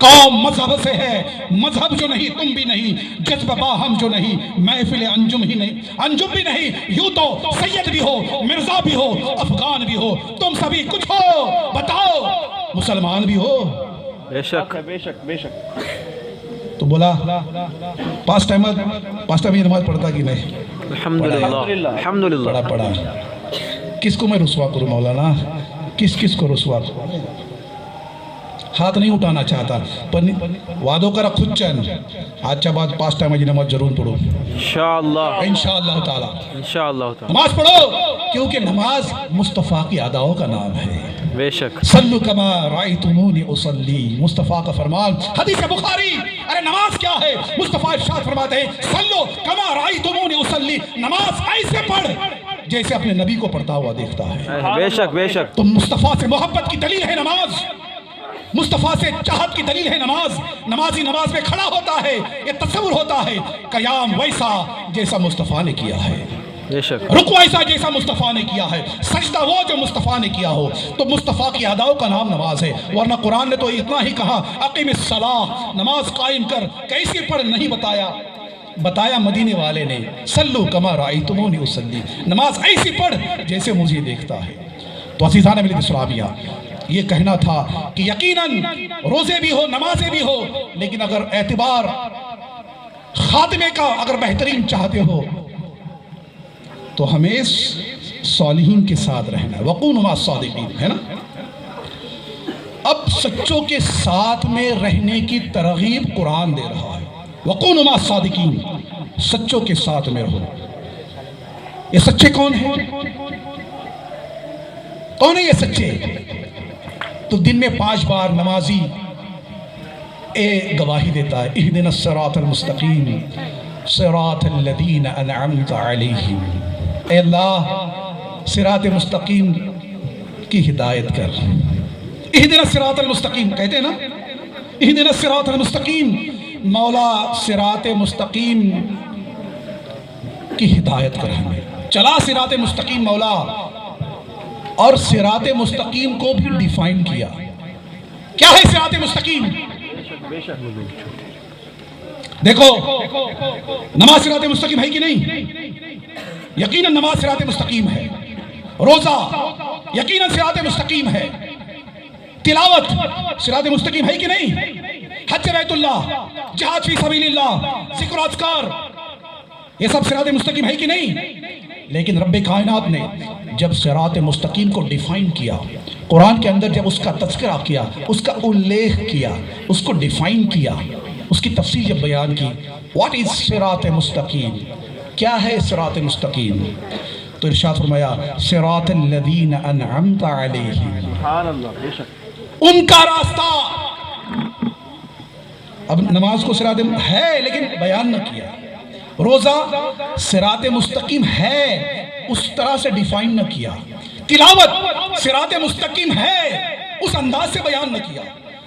قوم مذہب سے ہے، مذہب جو نہیں تم بھی نہیں، جذب باہم جو نہیں محفل انجم ہی نہیں، انجم بھی نہیں، یوں تو سید بھی ہو، مرزا بھی ہو، افغان بھی ہو، تم سبھی کچھ ہو، بتاؤ مسلمان بھی ہو۔ بے شک، بے شک، بے شک۔ تو بولا پاس ٹائم یہ نماز پڑھتا کہ نہیں؟ الحمدللہ، الحمدللہ۔ پڑھا۔ کس کو میں رسوا کروں مولانا؟ کس کو رسوا کروں؟ ہاتھ نہیں اٹھانا چاہتا پر وعدوں کرا خود چین اچھا بات پاس ٹائم کی نماز ضرور پڑھو انشاءاللہ، انشاءاللہ تعالی، انشاءاللہ تعالی نماز پڑھو، کیونکہ نماز مصطفیٰ کی اداؤں کا نام ہے۔ بے شک، صلو کما رأیتمونی اصلی، مصطفیٰ کا فرمان حدیث بخاری۔ ارے نماز کیا ہے؟ مصطفیٰ ارشاد فرماتے ہیں صلو کما رأیتمونی اصلی، نماز ایسے پڑھ جیسے اپنے نبی کو پڑھتا ہوا دیکھتا ہے۔ بے شک، بے شک۔ تو مصطفیٰ سے محبت کی دلیل ہے نماز، مصطفیٰ سے چاہت کی دلیل ہے نماز۔ نمازی نماز میں کھڑا ہوتا ہے، یہ تصور ہوتا ہے قیام ویسا جیسا مصطفیٰ نے کیا ہے، بے شک، رکوع ایسا جیسا مصطفیٰ نے کیا ہے، سجدہ وہ جو مصطفیٰ نے کیا ہو۔ تو مصطفیٰ کی اداؤں کا نام نماز ہے، ورنہ قرآن نے تو اتنا ہی کہا اقیم الصلاۃ، نماز قائم کر، کیسے پڑھ نہیں بتایا مدینے والے نے صلو کما رأیتمونی اصلی، نماز ایسی پڑھ جیسے مجھے دیکھتا ہے۔ تو عزیزان میرے اسلامیہ، یہ کہنا تھا کہ یقیناً روزے بھی ہو، نمازیں بھی ہو، لیکن اگر اعتبار خاتمے کا اگر بہترین چاہتے ہو تو ہمیں صالحین کے ساتھ رہنا ہے، وَقُونُوا مَعَ الصَّادِقِينَ، ہے نا؟ اب سچوں کے ساتھ میں رہنے کی ترغیب قرآن دے رہا ہے، وَقُونُوا مَعَ الصَّادِقِينَ، سچوں کے ساتھ میں رہو۔ یہ سچے کون ہیں؟ کون ہیں یہ سچے؟ تو دن میں 5 بار نمازی گواہی دیتا ہے اہدنا الصراط المستقیم صراط الذین انعمت علیہم، اے اللہ صراط مستقیم کی ہدایت کر۔ اہدنا الصراط المستقیم کہتے ہیں نا، اہدنا الصراط المستقیم، مولا صراط مستقیم کی ہدایت کر ہمیں، چلا صراط مستقیم مولا۔ اور صراط مستقیم کو بھی ڈیفائن کیا، کیا ہے صراط مستقیم؟ دیکھو نماز صراط مستقیم ہے کہ نہیں؟ یقیناً نماز صراط مستقیم ہے، روزہ یقیناً صراط مستقیم ہے، تلاوت صراط مستقیم ہے کہ نہیں؟ حج بیت اللہ، جہاد فی سبیل اللہ، ذکر و اذکار، یہ سب صراط مستقیم ہے کہ نہیں؟ لیکن رب کائنات نے جب صراط مستقیم کو ڈیفائن کیا، قرآن کے اندر جب اس کا تذکرہ کیا، اس کا الیخ کیا، اس کو ڈیفائن کیا، اس کی تفصیل جب بیان کی، واٹ از صراط مستقیم، کیا ہے صراط مستقیم؟ تو ارشاد فرمایا صراط الذین انعمت علیہم، سبحان اللہ، بے شک، ان کا راستہ۔ اب نماز کو صراط ہے لیکن بیان نہ کیا، روزہ صراط مستقیم ہے اس طرح سے ڈیفائن نہ کیا، تلاوت صراط مستقیم ہے اس انداز سے بیان نہ کیا،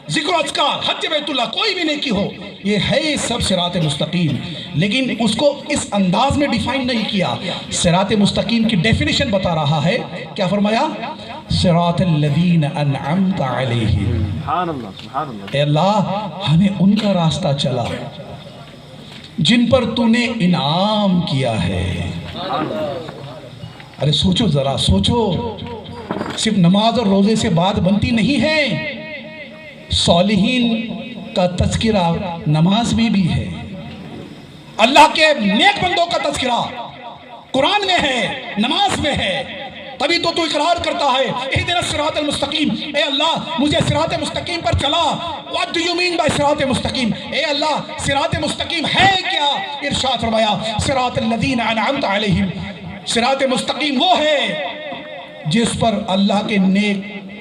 ذکر و اذکار، حج بیت اللہ، کوئی بھی نیکی ہو، یہ ہے سب صراط مستقیم، لیکن اس کو اس انداز میں ڈیفائن نہیں کیا۔ صراط مستقیم کی ڈیفینیشن بتا رہا ہے، کیا فرمایا؟ صراط الذین انعمت علیہم، سبحان اللہ، سبحان اللہ، اے اللہ ہمیں ان کا راستہ چلا جن پر تو نے انعام کیا ہے۔ ارے سوچو ذرا، سوچو، صرف نماز اور روزے سے بات بنتی نہیں ہے، صالحین کا تذکرہ نماز میں بھی ہے۔ اللہ کے نیک بندوں کا تذکرہ قرآن میں ہے، نماز میں ہے، تبھی تو اقرار کرتا ہے اہدنا الصراط المستقیم، اے اللہ مجھے صراط مستقیم پر چلا۔ What do you mean by صراط مستقیم؟ اے اللہ صراط مستقیم ہے کیا؟ ارشاد فرمایا صراط الذین انعمت علیہم، صراط مستقیم وہ ہے جس پر اللہ کے نیک،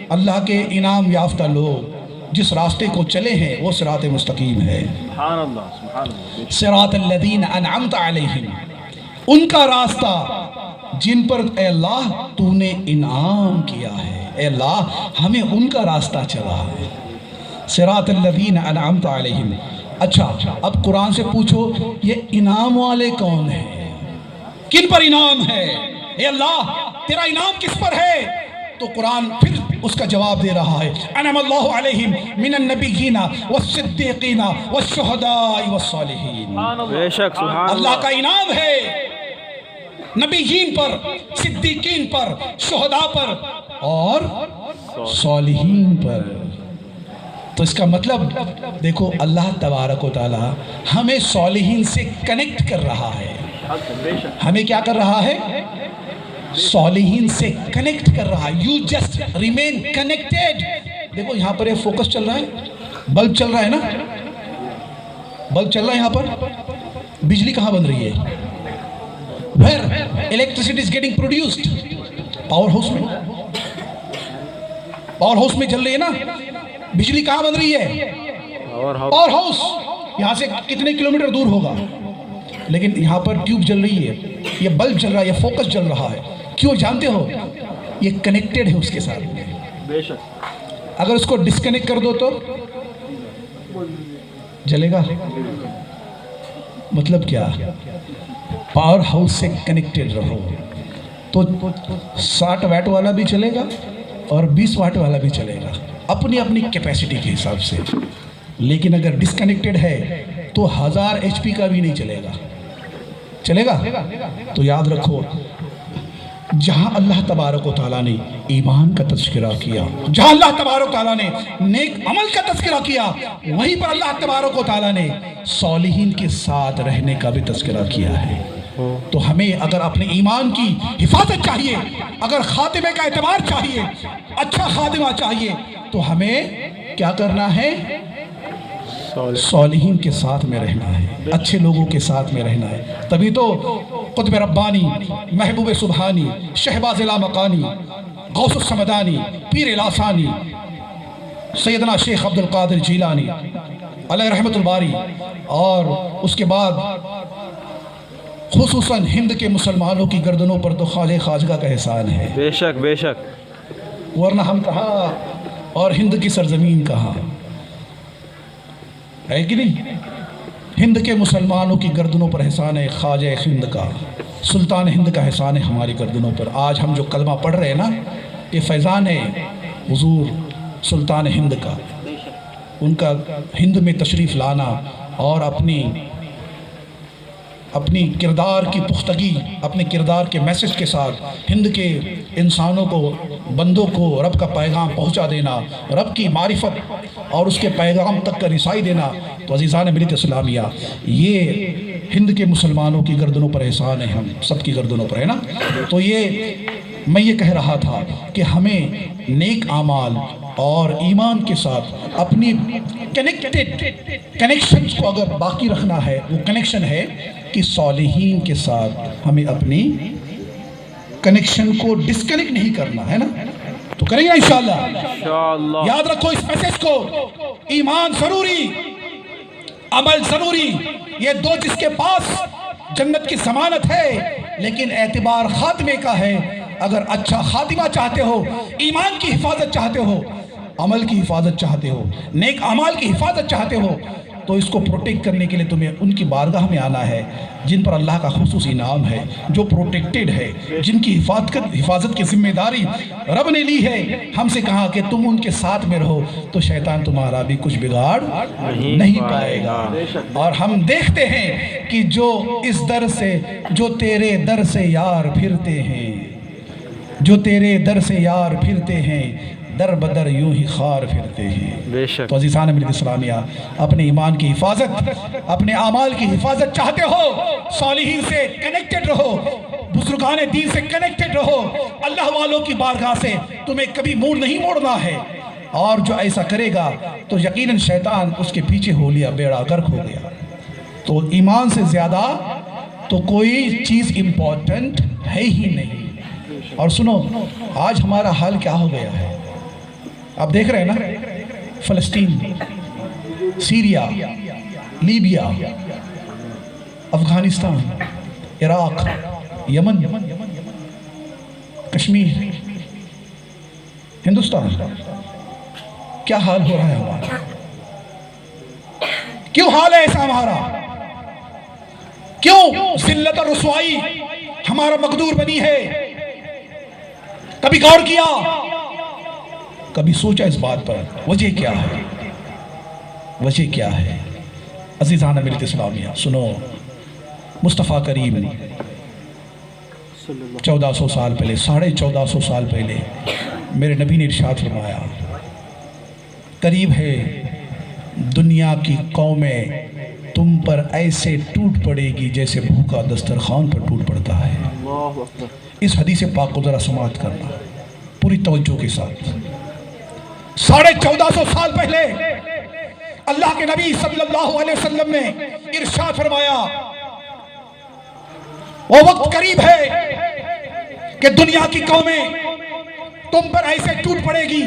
اللہ کے انعام یافتہ لوگ جس راستے کو چلے ہیں وہ صراط مستقیم ہے۔ سبحان اللہ، سبحان اللہ۔ صراط الذین انعمت علیہم، ان کا راستہ جن پر اے اللہ تو نے انعام کیا ہے، اے اللہ ہمیں ان کا راستہ چلا ہے۔ صراط الذین انعمت علیہم۔ اچھا اب قرآن سے پوچھو یہ انعام والے کون ہیں؟ کن پر انعام ہے؟ اے اللہ تیرا انعام کس پر ہے؟ تو قرآن پھر اس کا جواب دے رہا ہے انعم اللہ علیہم من النبیین والصدیقین والشہداء والصالحین۔ بے شک، سبحان اللہ کا انعام ہے نبیین پر، صدیقین پر، شہداء پر اور صالحین پر۔ تو اس کا مطلب دیکھو اللہ تبارک و تعالی ہمیں صالحین سے کنیکٹ کر رہا ہے۔ بے شک، ہمیں کیا کر رہا ہے؟ صالحین سے کنیکٹ کر رہا ہے۔ You just remain connected. دیکھو یہاں پر یہ فوکس چل رہا ہے، بلب چل رہا ہے نا، بلب چل رہا ہے یہاں پر، بجلی کہاں بن رہی ہے؟ where electricity is getting produced؟ Power house میں، پاور ہاؤس میں چل رہی ہے نا بجلی، کہاں بن رہی ہے؟ Power house. یہاں سے کتنے کلومیٹر دور ہوگا، لیکن یہاں پر ٹیوب جل رہی ہے، یہ بلب چل رہا ہے، یہ فوکس چل رہا ہے، کیوں جانتے ہو؟ یہ کنیکٹڈ ہے اس کے ساتھ۔ بے شک، اگر اس کو ڈسکنیکٹ کر دو تو جلے گا؟ مطلب کیا؟ پاور ہاؤس سے کنیکٹڈ رہو تو 60 واٹ والا بھی چلے گا اور 20 واٹ والا بھی چلے گا، اپنی اپنی کیپیسٹی کے حساب سے۔ لیکن اگر ڈسکنیکٹڈ ہے تو 1000 HP کا بھی نہیں چلے گا، چلے گا؟ تو یاد رکھو جہاں اللہ تبارک و تعالیٰ نے ایمان کا تذکرہ کیا، جہاں اللہ تبارک و تعالیٰ نے نیک عمل کا تذکرہ کیا، وہیں پر اللہ تبارک و تعالیٰ نے صالحین کے ساتھ رہنے کا بھی تذکرہ کیا ہے۔ تو ہمیں اگر اپنے ایمان کی حفاظت چاہیے، اگر خاتمے کا اعتبار چاہیے، اچھا خاتمہ چاہیے، تو ہمیں کیا کرنا ہے؟ صالحین کے ساتھ میں رہنا ہے، اچھے لوگوں کے ساتھ میں رہنا ہے۔ تبھی تو قطب ربانی، محبوب سبحانی، شہباز لامکانی، غوث السمدانی، پیر لاسانی، سیدنا شیخ عبد القادر جیلانی علیہ رحمت الباری، اور اس کے بعد خصوصاً ہند کے مسلمانوں کی گردنوں پر تو خالق خواجہ کا احسان ہے۔ بے شک، بے شک، ورنہ ہم کہاں اور ہند کی سرزمین کہاں ہے کہ نہیں؟ ہند کے مسلمانوں کی گردنوں پر احسان ہے خواجہ ہند کا، سلطان ہند کا احسان ہے ہماری گردنوں پر۔ آج ہم جو کلمہ پڑھ رہے ہیں نا، یہ فیضان ہے حضور سلطان ہند کا، ان کا ہند میں تشریف لانا اور اپنی کردار کی پختگی، اپنے کردار کے میسج کے ساتھ ہند کے انسانوں کو، بندوں کو رب کا پیغام پہنچا دینا، رب کی معرفت اور اس کے پیغام تک کا رسائی دینا۔ تو عزیزان ملت اسلامیہ، یہ ہند کے مسلمانوں کی گردنوں پر احسان ہے، ہم سب کی گردنوں پر ہے نا۔ تو میں یہ کہہ رہا تھا کہ ہمیں نیک اعمال اور ایمان کے ساتھ اپنی کنیکشنز کو اگر باقی رکھنا ہے، وہ کنیکشن ہے کہ صالحین کے ساتھ ہمیں اپنی کنیکشن کو ڈسکنیکٹ نہیں کرنا ہے نا۔ تو کریں گے انشاءاللہ۔ یاد رکھو اس میسج کو، ایمان ضروری، عمل ضروری، یہ دو جس کے پاس جنت کی ضمانت ہے، لیکن اعتبار خاتمے کا ہے۔ اگر اچھا خاتمہ چاہتے ہو، ایمان کی حفاظت چاہتے ہو، عمل کی حفاظت چاہتے ہو، نیک اعمال کی حفاظت چاہتے ہو، تو اس کو پروٹیکٹ کرنے کے لیے تمہیں ان کی بارگاہ میں آنا ہے جن پر اللہ کا خصوصی انعام ہے، جو پروٹیکٹڈ ہے، جن کی حفاظت کی ذمہ داری رب نے لی ہے۔ ہم سے کہا کہ تم ان کے ساتھ میں رہو تو شیطان تمہارا بھی کچھ بگاڑ نہیں پائے گا۔ اور ہم دیکھتے ہیں کہ جو تیرے در سے یار پھرتے ہیں، جو تیرے در سے یار پھرتے ہیں، در بدر یوں ہی خار پھرتے ہیں۔ بے شک تو عزیزان ملت اسلامیہ، اپنے ایمان کی حفاظت، اپنے اعمال کی حفاظت چاہتے ہو، صالحین سے کنیکٹڈ رہو، بزرگان دین سے کنیکٹڈ رہو، اللہ والوں کی بارگاہ سے تمہیں کبھی منہ نہیں موڑنا ہے، اور جو ایسا کرے گا تو یقیناً شیطان اس کے پیچھے ہو لیا، بیڑا غرق ہو گیا۔ تو ایمان سے زیادہ تو کوئی چیز امپورٹنٹ ہے ہی نہیں۔ اور سنو، آج ہمارا حال کیا ہو گیا ہے، آپ دیکھ رہے ہیں نا، فلسطین، سیریا، لیبیا، افغانستان، عراق، یمن، کشمیر، ہندوستان، کیا حال ہو رہا ہے ہمارا؟ کیوں حال ہے ایسا ہمارا؟ کیوں ذلت اور رسوائی ہمارا مقدور بنی ہے؟ کبھی غور کیا، کبھی سوچا اس بات پر وجہ کیا ہے؟ وجہ کیا ہے؟ عزیزان ملت اسلامیہ سنو، مصطفیٰ کریم 1400 سال پہلے، 1450 سال پہلے میرے نبی نے ارشاد فرمایا، قریب ہے دنیا کی قومیں تم پر ایسے ٹوٹ پڑے گی جیسے بھوکا دسترخوان پر ٹوٹ پڑتا ہے۔ اس حدیث پاک کو ذرا سماعت کرنا پوری توجہ کے ساتھ۔ 1450 سال پہلے اللہ کے نبی صلی اللہ علیہ وسلم نے ارشاد فرمایا، وہ وقت قریب ہے کہ دنیا کی قومیں تم پر ایسے ٹوٹ پڑے گی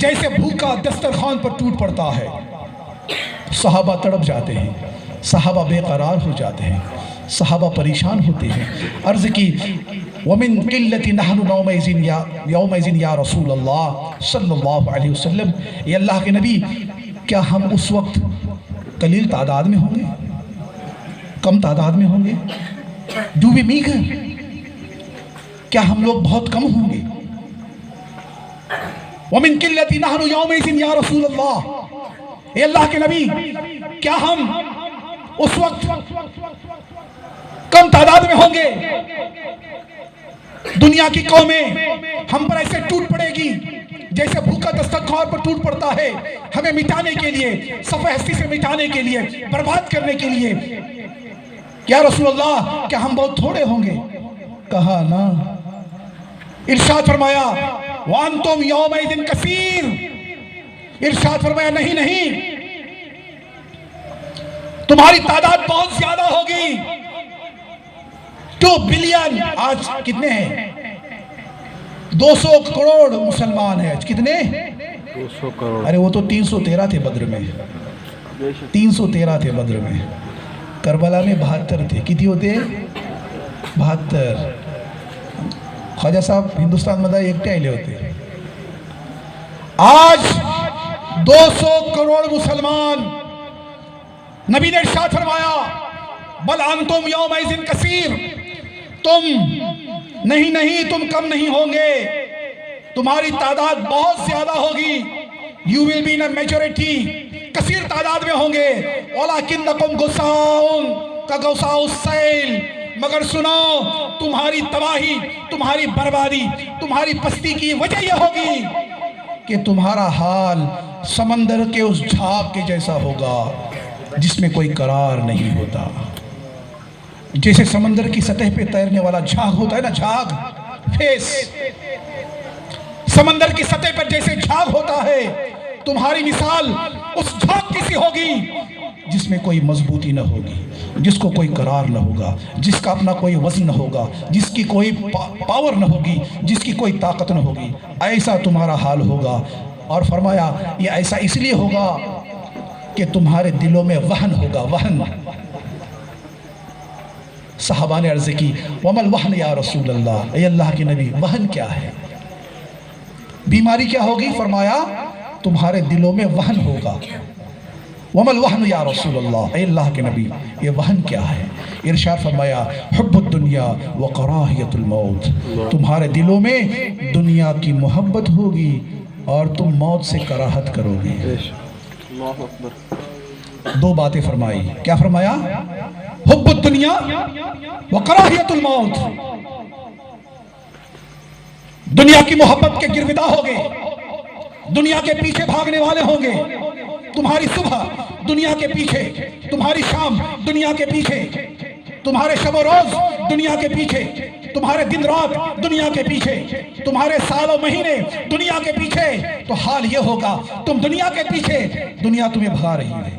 جیسے بھوکا دسترخوان پر ٹوٹ پڑتا ہے۔ صحابہ تڑپ جاتے ہیں، صحابہ بے قرار ہو جاتے ہیں، صحابہ پریشان ہوتے ہیں، عرض کی وَمِن قِلَّةِ نَحْنُ يَوْمَئِذٍ یا رسول اللہ صلی اللہ علیہ وسلم، یہ اللہ کے نبی کیا ہم اس وقت قلیل تعداد میں ہوں گے، کم تعداد میں ہوں گے؟ ڈو وی میگر، کیا ہم لوگ بہت کم ہوں گے؟ وَمِن قِلَّةِ نَحْنُ يَوْمَئِذٍ یا رسول اللہ، اے اللہ کے نبی کیا ہم اس وقت کم تعداد میں ہوں گے؟ دنیا کی قومیں ہم پر ایسے ٹوٹ پڑے گی جیسے بھوکا دسترخوان پر ٹوٹ پڑتا ہے، ہمیں مٹانے کے لیے، صفحہ ہستی سے مٹانے کے لیے، برباد کرنے کے لیے۔ یا رسول اللہ کیا ہم بہت تھوڑے ہوں گے؟ کہا نا، ارشاد فرمایا وَأَنْتُمْ يَوْمَئِذٍ كَثِيرٌ، ارشاد فرمایا نہیں، تمہاری تعداد بہت زیادہ ہوگی۔ 2 بلین، آج کتنے ہیں؟ 200 کروڑ مسلمان ہیں آج، کتنے؟ 200 کروڑ۔ ارے وہ تو 313 تھے بدر میں، 313 تھے بدر میں، کربلا میں 72 تھے، کتنی ہوتے؟ 72۔ خواجہ صاحب ہندوستان مدعی ایک ٹائلے ہوتے۔ آج 200 کروڑ مسلمان، نبی نے ارشاد فرمایا بل انتم یومئذ کثیر، تم نہیں تم کم نہیں ہوں گے، تمہاری تعداد بہت زیادہ ہوگی۔ You will be in a majority، کثیر تعداد میں ہوں گے۔ وَلَكِنَّكُمْ غُثَاءٌ كَغُثَاءِ السَّيْلِ، مگر سنو تمہاری تباہی، تمہاری بربادی، تمہاری پستی کی وجہ یہ ہوگی کہ تمہارا حال سمندر کے اس جھاگ کے جیسا ہوگا جس میں کوئی قرار نہیں ہوتا۔ جیسے سمندر کی سطح پہ تیرنے والا جھاگ ہوتا ہے نا، جھاگ، فیس، سمندر کی سطح پر جیسے جھاگ ہوتا ہے، تمہاری مثال اس جھاگ کی سی ہوگی جس میں کوئی مضبوطی نہ ہوگی، جس کو کوئی قرار نہ ہوگا، جس کا اپنا کوئی وزن نہ ہوگا، جس کی کوئی پاور نہ ہوگی، جس کی کوئی طاقت نہ ہوگی، ایسا تمہارا حال ہوگا۔ اور فرمایا یہ ایسا اس لیے ہوگا کہ تمہارے دلوں میں وہن ہوگا، وہن۔ صحابہ نے عرض کی وَمَا الْوَحْنِ یا رسول اللہ، اے اللہ کے نبی وہن کیا ہے؟ بیماری کیا ہوگی؟ فرمایا تمہارے دلوں میں وہن ہوگا۔ وَمَا الْوَحْنُ یا رسول اللہ، اے اللہ کے نبی یہ وہن کیا ہے؟ ارشاد فرمایا حب الدنیا وکراہیت الموت، تمہارے دلوں میں دنیا کی محبت ہوگی اور تم موت سے کراہت کرو گے۔ اللہ اکبر۔ 2 باتیں فرمائی، کیا فرمایا؟ حب الدنیا وکراہیت الموت، دنیا کی محبت کے گرویدہ ہوگے، دنیا کے پیچھے بھاگنے والے ہوں گے. تمہاری صبح دنیا کے پیچھے، تمہاری شام دنیا کے پیچھے، تمہارے شب و روز دنیا کے پیچھے، تمہارے دن رات دنیا کے پیچھے، تمہارے سال و مہینے دنیا کے پیچھے. تو حال یہ ہوگا تم دنیا کے پیچھے، دنیا تمہیں بھگا رہی ہے.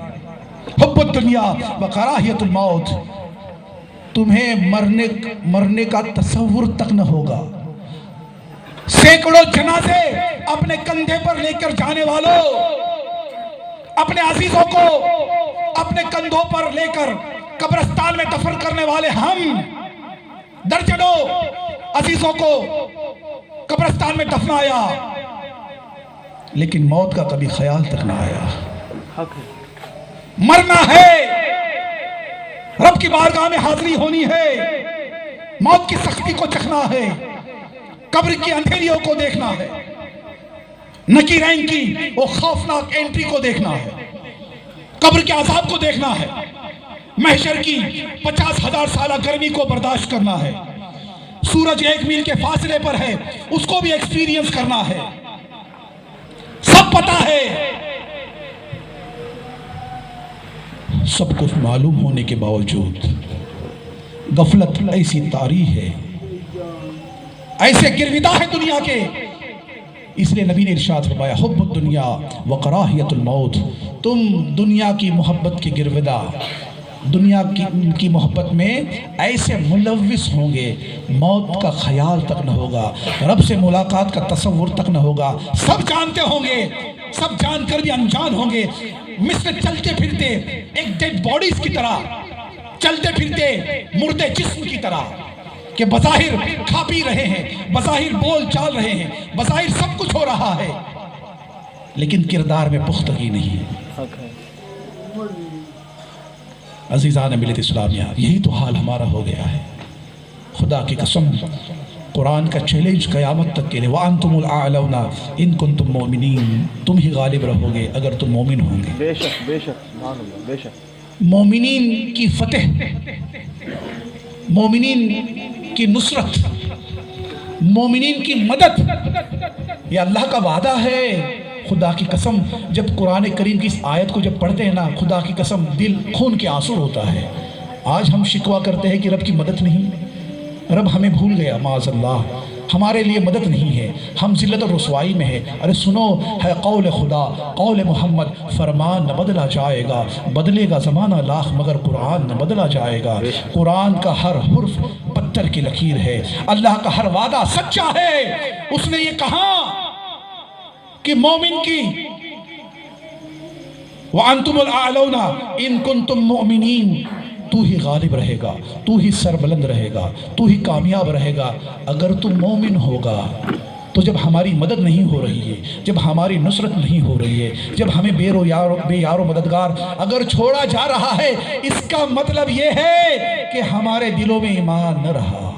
حب الدنیا وکراہیت الموت. تمہیں مرنے کا تصور تک نہ ہوگا. سینکڑوں جنازے اپنے کندھے پر لے کر جانے والوں، اپنے عزیزوں کو اپنے کندھوں پر لے کر قبرستان میں دفن کرنے والے ہم، درجنوں عزیزوں کو قبرستان میں دفنایا، لیکن موت کا کبھی خیال تک نہ آیا. مرنا ہے، رب کی بارگاہ میں حاضری ہونی ہے، موت کی سختی کو چکھنا ہے، قبر کی اندھیریوں کو دیکھنا ہے، نکیرین کی وہ خوفناک انٹری کو دیکھنا ہے، قبر کے عذاب کو دیکھنا ہے، محشر کی 50,000 سالہ گرمی کو برداشت کرنا ہے، سورج 1 میل کے فاصلے پر ہے اس کو بھی ایکسپیرینس کرنا ہے. سب پتا ہے. سب کچھ معلوم ہونے کے باوجود غفلت ایسی طاری ہے، ایسے گرویدہ ہے دنیا کے. اس لیے نبی نے ارشاد فرمایا حب الدنیا وکراہیت الموت. تم دنیا کی محبت کے گرویدہ، دنیا کی محبت میں ایسے ملوث ہوں گے، موت کا خیال تک نہ ہوگا، رب سے ملاقات کا تصور تک نہ ہوگا. سب جانتے ہوں گے، سب جان کر بھی انجان ہوں گے، مثل چلتے پھرتے ایک ڈیڈ باڈیز کی طرح، چلتے پھرتے مردے جسم کی طرح کہ بظاہر کھا پی رہے ہیں، بظاہر بول چال رہے ہیں، بظاہر سب کچھ ہو رہا ہے، لیکن کردار میں پختگی نہیں. عزیزان ملت اسلامیہ، یہی تو حال ہمارا ہو گیا ہے. خدا کی قسم، قرآن کا چیلنج قیامت تک کے لئے وَأَنْتُمُ الْأَعْلَوْنَ إِن كُنْتُمْ مُؤْمِنِينَ. تم ہی غالب رہو گے اگر تم مومن ہوں گے. بے شک بے شک سبحان اللہ. بے شک مومنین کی فتح، مومنین کی نصرت، مومنین کی مدد، یہ اللہ کا وعدہ ہے. خدا کی قسم جب قرآن کریم کی اس آیت کو جب پڑھتے ہیں نا، خدا کی قسم دل خون کے آنسو ہوتا ہے. آج ہم شکوہ کرتے ہیں کہ رب کی مدد نہیں، رب ہمیں بھول گیا، معاذ اللہ، ہمارے لیے مدد نہیں ہے، ہم ذلت اور رسوائی میں ہے. ارے سنو، ہے قول خدا، قول محمد، فرمان نہ بدلا جائے گا، بدلے گا زمانہ لاکھ مگر قرآن نہ بدلا جائے گا. قرآن کا ہر حرف پتھر کی لکیر ہے، اللہ کا ہر وعدہ سچا ہے. اس نے یہ کہا کہ مومن کی وَأَنْتُمُ الْأَعْلَوْنَ إِن كُنْتُمْ مُؤْمِنِينَ. تو ہی غالب رہے گا، تو ہی سربلند رہے گا، تو ہی کامیاب رہے گا اگر تو مومن ہوگا. تو جب ہماری مدد نہیں ہو رہی ہے، جب ہماری نصرت نہیں ہو رہی ہے، جب ہمیں بے یار و مددگار اگر چھوڑا جا رہا ہے، اس کا مطلب یہ ہے کہ ہمارے دلوں میں ایمان نہ رہا.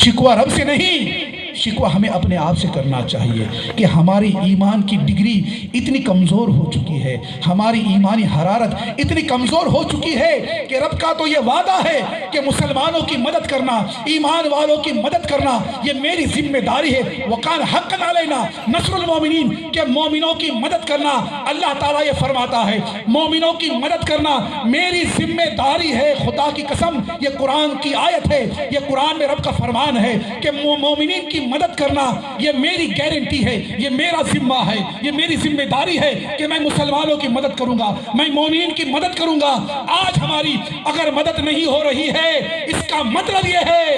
شکوہ رب سے نہیں، شکوہ ہمیں اپنے آپ سے کرنا چاہیے کہ ہماری ایمان کی ڈگری اتنی کمزور ہو چکی ہے، ہماری ایمانی حرارت اتنی کمزور ہو چکی ہے کہ رب کا تو یہ وعدہ ہے کہ مسلمانوں کی مدد کرنا، ایمان والوں کی مدد کرنا یہ میری ذمہ داری ہے. وَقَانَ حَقًّا عَلَيْنَا نَصْرُ الْمُؤْمِنِينَ. کہ مومنوں کی مدد کرنا، اللہ تعالیٰ یہ فرماتا ہے مومنوں کی مدد کرنا میری ذمہ داری ہے. خدا کی قسم یہ قرآن کی آیت ہے، یہ قرآن میں رب کا فرمان ہے کہ مومنین کی مدد کرنا یہ میری گارنٹی ہے، یہ میرا ذمہ ہے، یہ میری ذمہ داری ہے کہ میں مسلمانوں کی مدد کروں گا، میں مومنین کی مدد کروں گا. آج ہماری اگر مدد نہیں ہو رہی ہے، اس کا مطلب یہ ہے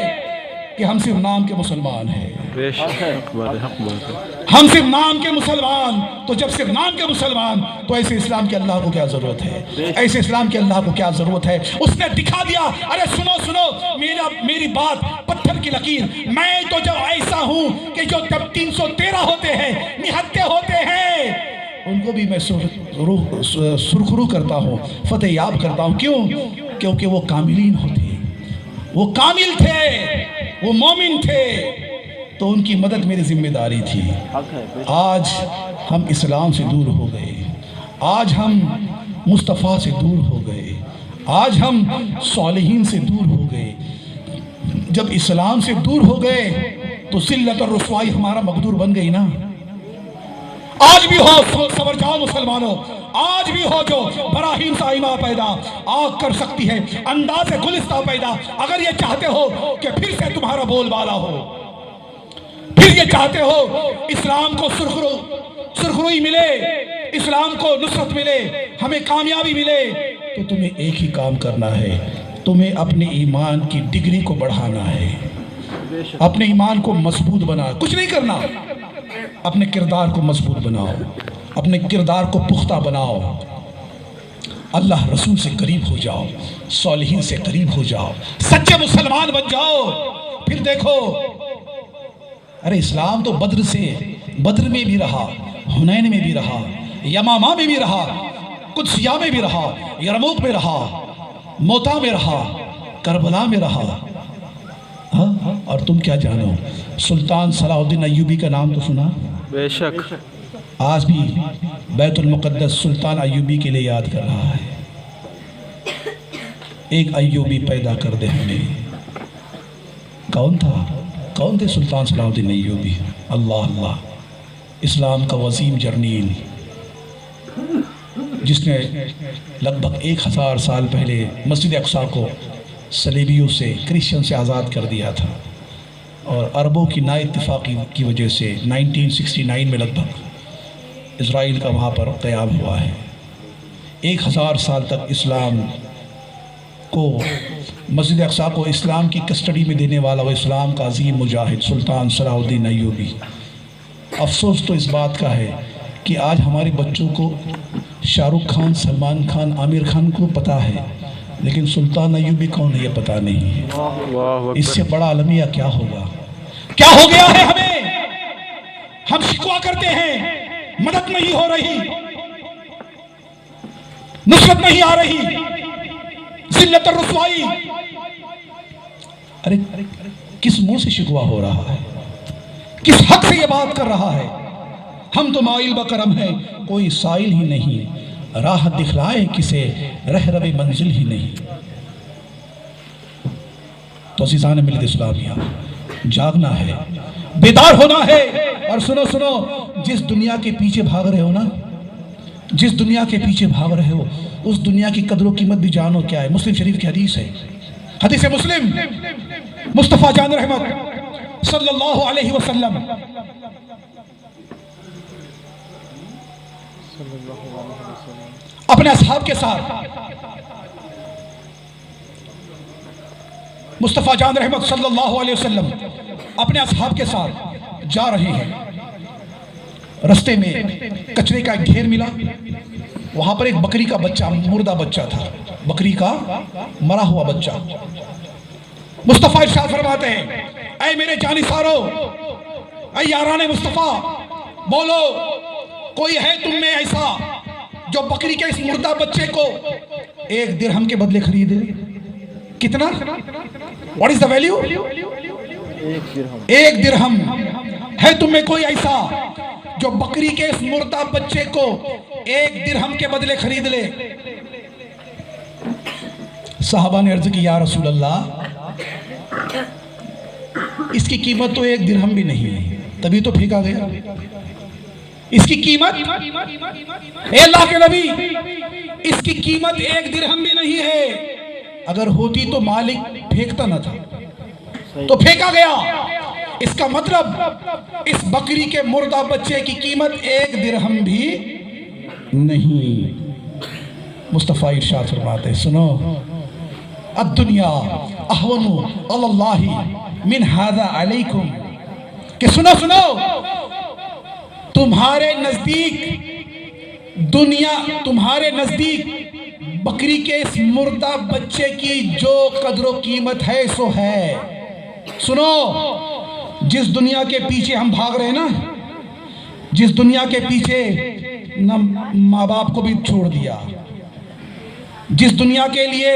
کہ ہم صرف نام کے مسلمان ہیں. بے شک حق بات ہے، حق بات ہے. ہم صرف نام کے مسلمان. تو جب صرف نام کے مسلمان، تو ایسے اسلام کے اللہ کو کیا ضرورت ہے؟ ایسے اسلام کے اللہ کو کیا ضرورت ہے؟ اس نے دکھا دیا. ارے سنو میری بات پتھر کی لکیر. میں تو جب ایسا ہوں کہ جو جب 313 ہوتے ہیں، نہتے ہوتے ہیں، ان کو بھی میں سرخرو کرتا ہوں، فتح یاب کرتا ہوں. کیوں؟ کیونکہ وہ کاملین ہوتے ہیں، وہ کامل تھے، وہ مومن تھے، تو ان کی مدد میری ذمہ داری تھی. آج ہم اسلام سے دور ہو گئے، آج ہم مصطفیٰ سے دور ہو گئے، آج ہم صالحین سے دور ہو گئے. جب اسلام سے دور ہو گئے تو ذلت اور رسوائی ہمارا مقدور بن گئی نا. آج بھی ہو سبرجان مسلمانوں، آج بھی ہو جو براہیم سائمہ پیدا، آگ کر سکتی ہے انداز گلستہ پیدا۔ اگر یہ چاہتے ہو کہ پھر سے تمہارا بول بالا ہو، پھر یہ چاہتے ہو اسلام کو سرخروئی ملے، اسلام کو نصرت ملے، ہمیں کامیابی ملے، تو تمہیں ایک ہی کام کرنا ہے، تمہیں اپنے ایمان کی ڈگری کو بڑھانا ہے، اپنے ایمان کو مضبوط بنا، کچھ نہیں کرنا، اپنے کردار کو مضبوط بناؤ، اپنے کردار کو پختہ بناؤ، اللہ رسول سے قریب ہو جاؤ، صالحین سے قریب ہو جاؤ، سچے مسلمان بن جاؤ۔ پھر دیکھو، ارے اسلام تو بدر میں بھی رہا، حنین میں بھی رہا، یمامہ میں بھی رہا، قدسیہ میں بھی رہا، یرموک میں رہا، موتا میں رہا، کربلا میں رہا۔ اور تم کیا جانو، سلطان صلاح الدین ایوبی کا نام تو سنا؟ بے شک۔ آج بھی بیت المقدس سلطان ایوبی کے لیے یاد کر رہا ہے۔ ایک ایوبی پیدا کر دے ہمیں۔ کون تھا؟ کون تھے سلطان صلاح الدین ایوبی؟ اللہ اللہ، اسلام کا وسیم جرنیل، جس نے لگ بھگ 1000 سال پہلے مسجد اقصیٰ کو صلیبیوں سے، کرسچن سے آزاد کر دیا تھا، اور عربوں کی نا اتفاقی کی وجہ سے 1969 میں لگ بھگ اسرائیل کا وہاں پر قیام ہوا ہے۔ 1000 سال تک اسلام کو، مسجد اقصیٰ کو اسلام کی کسٹڈی میں دینے والا وہ اسلام کا عظیم مجاہد سلطان صلاح الدین ایوبی۔ افسوس تو اس بات کا ہے کہ آج ہمارے بچوں کو شاہ رخ خان، سلمان خان، عامر خان کو پتہ ہے، لیکن سلطان ایوبی کون ہے یہ پتہ نہیں ہے۔ اس سے بڑا المیہ کیا ہوگا؟ کیا ہو گیا ہے ہمیں؟ ہم شکوہ کرتے ہیں، مدد نہیں ہو رہی، نصرت نہیں آ رہی، ذلت اور رسوائی۔ ارے کس منہ سے شکوہ ہو رہا ہے؟ کس حق سے یہ بات کر رہا ہے؟ ہم تو مائل بکرم ہیں، کوئی سائل ہی نہیں، راہ دکھلائے کسے رہ رو منزل ہی نہیں۔ تو عزیزان ملت اسلامیہ، جاگنا ہے، بیدار ہونا ہے، اور سنو، جس دنیا کے پیچھے بھاگ رہے ہو نا، جس دنیا کے پیچھے بھاگ رہے ہو، اس دنیا کی قدر و قیمت بھی جانو کیا ہے۔ مسلم شریف کی حدیث ہے، حدیث مسلم، مصطفیٰ جان رحمت صلی اللہ علیہ وسلم اپنے اصحاب کے ساتھ، مصطفیٰ جان رحمت صلی اللہ علیہ وسلم اپنے اصحاب کے ساتھ جا رہے ہیں۔ رستے میں کچرے کا ایک ڈھیر ملا، وہاں پر ایک بکری کا بچہ، مردہ بچہ تھا، بکری کا مرا ہوا بچہ۔ مصطفیٰ ارشاد فرماتے ہیں، اے میرے جانثارو، اے یاران مصطفیٰ، بولو کوئی ہے تم میں ایسا جو بکری کے اس مردہ بچے کو 1 درہم کے بدلے خریدے؟ کتنا؟ What is the value؟ 1 درہم۔ ہے تم میں کوئی ایسا جو بکری کے اس مردہ بچے کو 1 درہم کے بدلے خرید لے؟ صحابہ نے عرض کی، یا رسول اللہ، اس کی قیمت تو 1 درہم بھی نہیں ہے، تبھی تو پھینکا گیا۔ اس کی قیمت، اے اللہ کے نبی، اس کی قیمت 1 درہم بھی نہیں ہے، اگر ہوتی تو مالک پھینکتا نہ تھا، تو پھینکا گیا۔ اس کا مطلب اس بکری کے مردہ بچے کی قیمت 1 درہم بھی نہیں۔ مصطفیٰ ارشاد فرماتے، سنو، الدنیا اہون علی اللہ من ھذا علیکم، کہ سنو، تمہارے نزدیک بکری کے اس مردہ بچے کی جو قدر و قیمت ہے سو ہے۔ سنو، جس دنیا کے پیچھے ہم بھاگ رہے ہیں نا، جس دنیا کے پیچھے نہ ماں باپ کو بھی چھوڑ دیا، جس دنیا کے لیے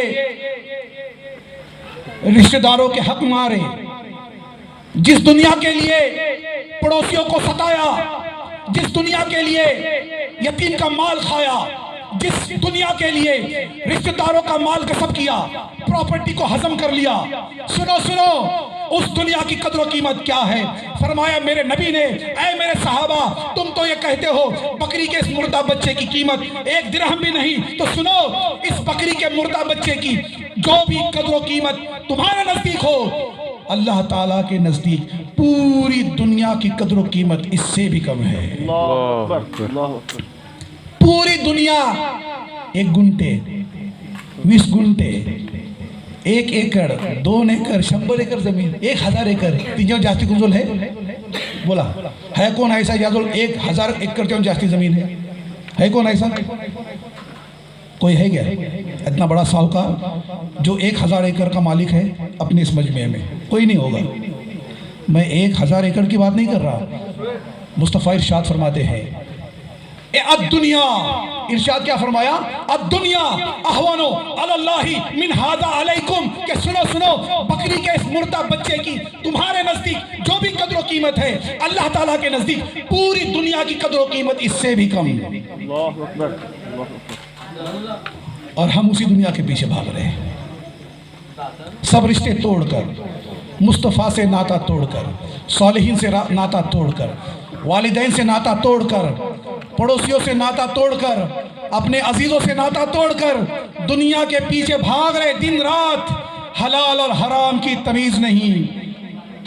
رشتہ داروں کے حق مارے، جس دنیا کے لیے پڑوسیوں کو ستایا، جس دنیا کے لیے یتیم کا مال کھایا، جس دنیا کے لیے رشتہ داروں کا مال غصب کیا، پراپرٹی کو ہضم کر لیا، سنو، اس دنیا کی قدر و قیمت کیا ہے؟ فرمایا میرے نبی نے اے میرے صحابہ تم تو یہ کہتے ہو بکری کے اس مردہ بچے کی قیمت 1 درہم بھی نہیں، تو سنو اس بکری کے مردہ بچے کی جو بھی قدر و قیمت تمہارے نزدیک ہو، اللہ تعالیٰ کے نزدیک پوری دنیا کی قدر و قیمت اس سے بھی کم ہے۔ اللہ اکبر، اللہ اکبر۔ پوری دنیا 1 گھنٹے 20 گھنٹے 1 ایکڑ 2 ایکڑ 100 ایکڑ زمین 1000 ایکڑ تیجوں جاستی کنزول ہے؟ بولا ہے کون ایسا یادول 1000 ایکڑ جو جاستی زمین ہے کون ایسا؟ کوئی ہے کیا اتنا بڑا ساہوکار جو 1000 ایکڑ کا مالک ہے اپنے اس مجمع میں؟ کوئی نہیں ہوگا۔ میں 1000 ایکڑ کی بات نہیں کر رہا۔ مصطفیٰ ارشاد فرماتے ہیں الدنیا، ارشاد کیا فرمایا؟ الدنیا احوانو علی اللہ من ھذا علیکم، کہ سنو بکری کے اس مردہ بچے کی تمہارے نزدیک جو بھی قدر و قیمت ہے اللہ تعالیٰ کے نزدیک پوری دنیا کی قدر و قیمت اس سے بھی کم۔ اللہ اکبر، اللہ اکبر۔ اور ہم اسی دنیا کے پیچھے بھاگ رہے ہیں، سب رشتے توڑ کر، مصطفیٰ سے ناتا توڑ کر، صالحین سے ناتا توڑ کر، والدین سے ناتا توڑ کر، پڑوسیوں سے ناتا توڑ کر، اپنے عزیزوں سے ناتا توڑ کر دنیا کے پیچھے بھاگ رہے دن رات۔ حلال اور حرام کی تمیز نہیں،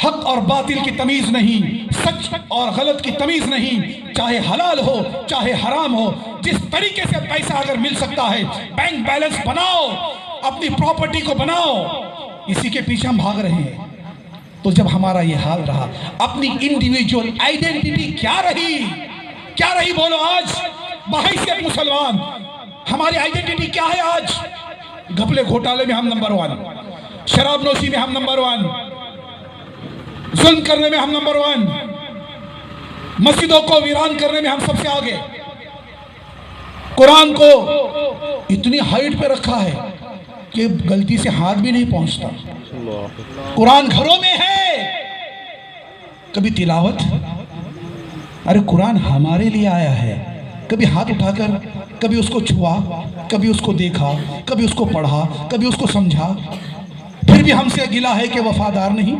حق اور باطل کی تمیز نہیں، سچ اور غلط کی تمیز نہیں، چاہے حلال ہو چاہے حرام ہو، جس طریقے سے پیسہ اگر مل سکتا ہے بینک بیلنس بناؤ، اپنی پراپرٹی کو بناؤ، اسی کے پیچھے ہم بھاگ رہے ہیں۔ تو جب ہمارا یہ حال رہا، اپنی انڈیویجول آئیڈینٹی کیا رہی بولو آج بحیثیت مسلمان؟ ہماری آئیڈینٹی کیا ہے آج؟ گھپلے گھوٹالے میں ہم نمبر 1، شراب نوشی میں ہم نمبر 1، ظلم کرنے میں ہم نمبر 1، مسجدوں کو ویران کرنے میں ہم سب سے آگے، قرآن کو اتنی ہائٹ پہ رکھا ہے کہ غلطی سے ہاتھ بھی نہیں پہنچتا۔ قرآن گھروں میں ہے، کبھی تلاوت، ارے قرآن ہمارے لیے آیا ہے، کبھی ہاتھ اٹھا کر کبھی اس کو چھوا، کبھی اس کو دیکھا، کبھی اس کو پڑھا، کبھی اس کو سمجھا، پھر بھی ہم سے گلا ہے کہ وفادار نہیں،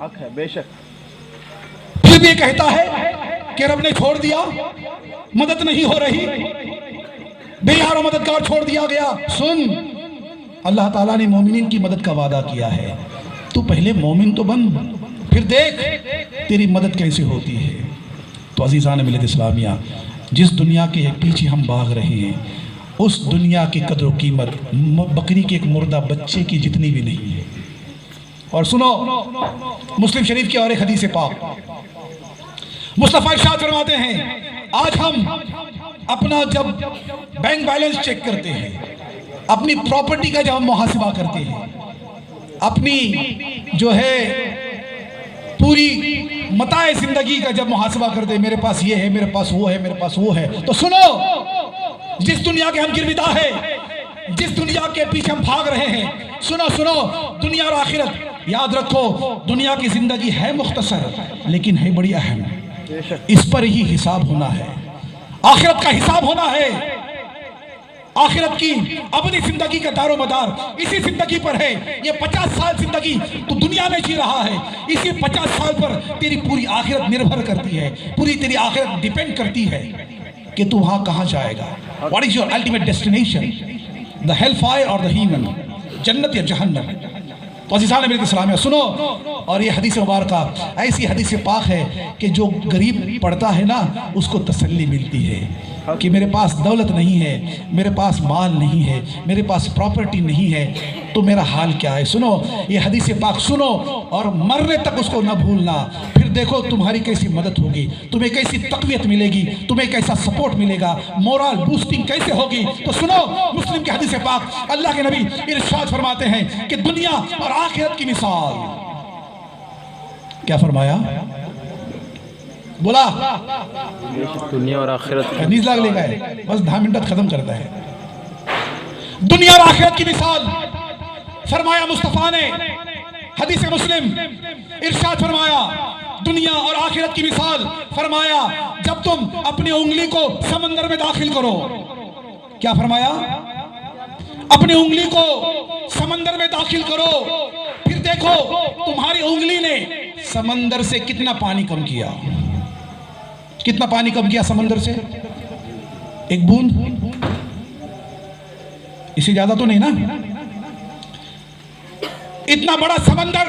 حق ہے بے شک، پھر بھی کہتا ہے کہ رب نے چھوڑ دیا، مدد نہیں ہو رہی، بے یار و مددگار چھوڑ دیا گیا۔ سن، اللہ تعالیٰ نے مومنین کی مدد کا وعدہ کیا ہے، تو پہلے مومن تو بن، پھر دیکھ تیری مدد کیسے ہوتی ہے۔ تو عزیزان ملت اسلامیہ، جس دنیا کے پیچھے ہم بھاگ رہے ہیں اس دنیا کی قدر و قیمت بکری کے ایک مردہ بچے کی جتنی بھی نہیں ہے۔ اور سنو مسلم شریف کی اور ایک حدیث پاک، مصطفیٰ ارشاد فرماتے ہیں آج ہم اپنا جب بینک بیلنس چیک کرتے ہیں، اپنی پراپرٹی کا جب ہم محاسبہ کرتے ہیں، اپنی جو ہے پوری متاع زندگی کا جب محاسبہ کرتے ہیں، میرے پاس یہ ہے، میرے پاس وہ ہے، میرے پاس وہ ہے، تو سنو جس دنیا کے ہم گرویدہ ہے، جس دنیا کے پیچھے ہم بھاگ رہے ہیں، سنو دنیا اور آخرت یاد رکھو، دنیا کی زندگی ہے مختصر لیکن ہے بڑی اہم، اس پر ہی حساب ہونا ہے، آخرت کا حساب ہونا ہے، آخرت کی ابدی زندگی کا دار و مدار اسی زندگی پر ہے۔ یہ 50 سال زندگی تو دنیا میں جی رہا ہے، اسی 50 سال پر تیری پوری آخرت نربھر کرتی ہے، پوری تیری آخرت ڈیپینڈ کرتی ہے کہ تو وہاں کہاں جائے گا۔ What is your ultimate destination? The hellfire or the heaven? جنت یا جہنم؟ تو عزیزان میرے اسلامیہ سنو، اور یہ حدیث مبارکہ ایسی حدیث پاک ہے کہ جو غریب پڑھتا ہے نا اس کو تسلی ملتی ہے کہ میرے پاس دولت نہیں ہے، میرے پاس مال نہیں ہے، میرے پاس پراپرٹی نہیں ہے، تو میرا حال کیا ہے؟ سنو یہ حدیث پاک سنو اور مرنے تک اس کو نہ بھولنا، پھر دیکھو تمہاری کیسی مدد ہوگی، تمہیں کیسی تقویت ملے گی، تمہیں کیسا سپورٹ ملے گا، مورال بوسٹنگ کیسے ہوگی۔ تو سنو مسلم کی حدیث پاک، اللہ کے نبی ارشاد فرماتے ہیں کہ دنیا اور آخرت کی مثال، کیا فرمایا؟ بولا دنیا اور آخرت نیز لاگ لے گئے، بس 10 منٹ ختم کرتا ہے۔ دنیا اور آخرت کی مثال فرمایا مصطفیٰ نے، حدیث مسلم ارشاد فرمایا دنیا اور آخرت کی مثال، فرمایا جب تم اپنی انگلی کو سمندر میں داخل کرو، کیا فرمایا؟ اپنی انگلی کو سمندر میں داخل کرو، پھر دیکھو تمہاری انگلی نے سمندر سے کتنا پانی کم کیا. کتنا پانی کم کیا سمندر سے؟ ایک بوند. اس سے زیادہ تو نہیں نا. اتنا بڑا سمندر.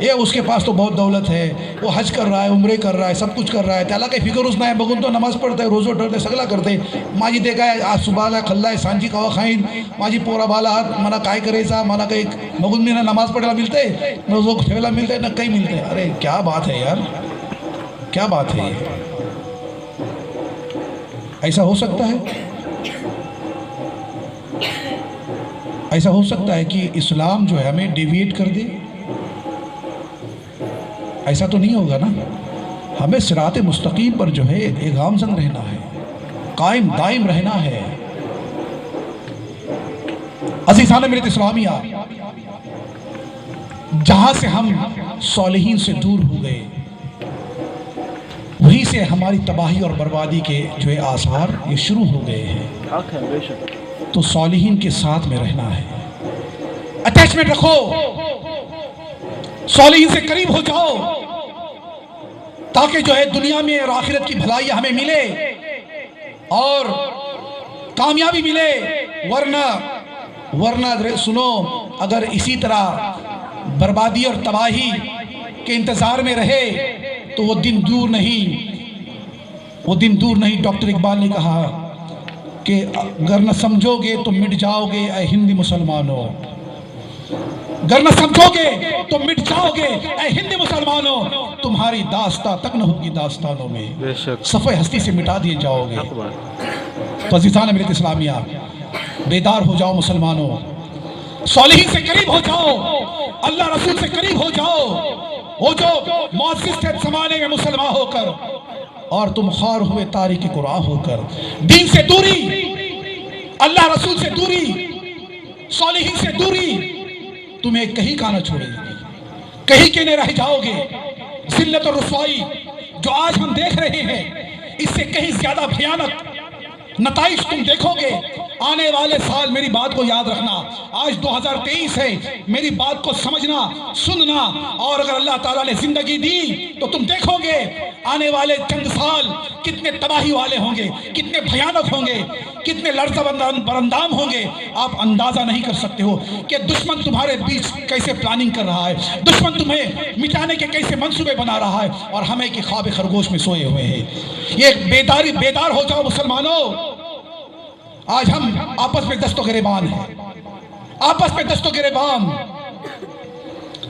یہ اس کے پاس تو بہت دولت ہے، وہ حج کر رہا ہے، عمرے کر رہا ہے، سب کچھ کر رہا ہے، تعالیٰ کے فکر اس نہ ہے، بگن تو نماز پڑھتے روزو ڈرتے سگلا کرتے ماجی دیکھا ہے آج صبح کھلا ہے سانجی کوا کھائیں ماجی پورا بالا ہاتھ منا کائے کرے سا منا کہیں بگن میں نہ نماز پڑھنا ملتے نہ روزو ٹھیلا ملتے نہ کہیں ملتے. ارے کیا بات ہے یار، کیا بات ہے یہ؟ ایسا ہو سکتا ہے؟ ایسا ہو سکتا ہے کہ اسلام جو ہے ہمیں ڈیویٹ کر دے؟ ایسا تو نہیں ہوگا نا. ہمیں صراط مستقیم پر جو ہے گامزن رہنا ہے، قائم دائم رہنا ہے. عزیزان ملت اسلامیہ، جہاں سے ہم صالحین سے دور ہو گئے وہیں سے ہماری تباہی اور بربادی کے جو آثار یہ شروع ہو گئے ہیں. حق ہے، بے شک. تو صالحین کے ساتھ میں رہنا ہے، اٹیچمنٹ رکھو، صالحین سے قریب ہو جاؤ تاکہ جو ہے دنیا میں اور آخرت کی بھلائی ہمیں ملے اور کامیابی ملے. ورنہ سنو، اگر اسی طرح بربادی اور تباہی کے انتظار میں رہے تو وہ دن دور نہیں. ڈاکٹر اقبال نے کہا کہ اگر نہ سمجھو گے تو مٹ جاؤ گے اے ہندی مسلمانوں، اگر نہ سمجھو گے تو مٹ جاؤ گے اے ہندی مسلمانوں، تمہاری داستان تک نہ ہوگی داستانوں میں، بے شک. صفحہ ہستی سے مٹا دیے جاؤ گے. حق بات. تو عزیزان ملت اسلامیہ، بیدار ہو جاؤ مسلمانوں، صالحین سے قریب ہو جاؤ، اللہ رسول سے قریب ہو جاؤ. وہ جو معزز تھے زمانے میں مسلمان ہو کر اور تم خوار ہوئے تاریخ قرآن ہو کر. دین سے دوری، اللہ رسول سے دوری، صالحین سے دوری تمہیں کہیں کا نہ چھوڑے گی، کہیں کے نہ رہ جاؤ گے. ذلت اور رسوائی جو آج ہم دیکھ رہے ہیں اس سے کہیں زیادہ بھیانک نتائج تم دیکھو گے آنے والے سال. میری بات کو یاد رکھنا، آج 2023 ہے، میری بات کو سمجھنا، سننا، اور اگر اللہ تعالیٰ نے زندگی دی تو تم دیکھو گے آنے والے چند سال کتنے تباہی والے ہوں گے، کتنے بھیانک ہوں گے، کتنے لرزہ برندام ہوں گے. آپ اندازہ نہیں کر سکتے ہو کہ دشمن تمہارے بیچ کیسے پلاننگ کر رہا ہے، دشمن تمہیں مٹانے کے کیسے منصوبے بنا رہا ہے، اور ہمیں کہ خواب خرگوش میں سوئے ہوئے ہیں. یہ بیدار ہو جاؤ مسلمانوں. آج ہم آپس میں دست و گریبان ہیں، آپس میں دست و گریبان.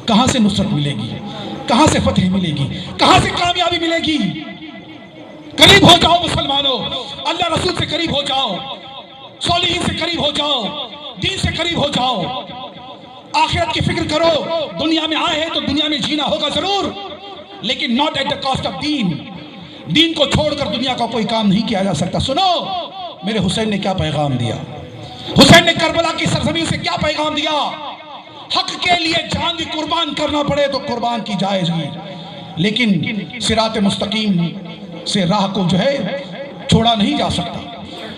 کہاں سے نصرت ملے گی، کہاں سے فتح ملے گی، کہاں سے کامیابی ملے گی؟ قریب ہو جاؤ مسلمانوں، اللہ رسول سے قریب ہو جاؤ، صالحین سے قریب ہو جاؤ، دین سے قریب ہو جاؤ. آخرت کی فکر کرو. دنیا میں آئے ہیں تو دنیا میں جینا ہوگا ضرور، لیکن not at the cost of دین. دین کو چھوڑ کر دنیا کا کوئی کام نہیں کیا جا سکتا. سنو میرے حسین نے کیا پیغام دیا، حسین نے کربلا کی سرزمین سے کیا پیغام دیا. حق کے لیے جان بھی قربان کرنا پڑے تو قربان کی جائے گی، لیکن صراط مستقیم سے راہ کو جو ہے چھوڑا نہیں جا سکتا.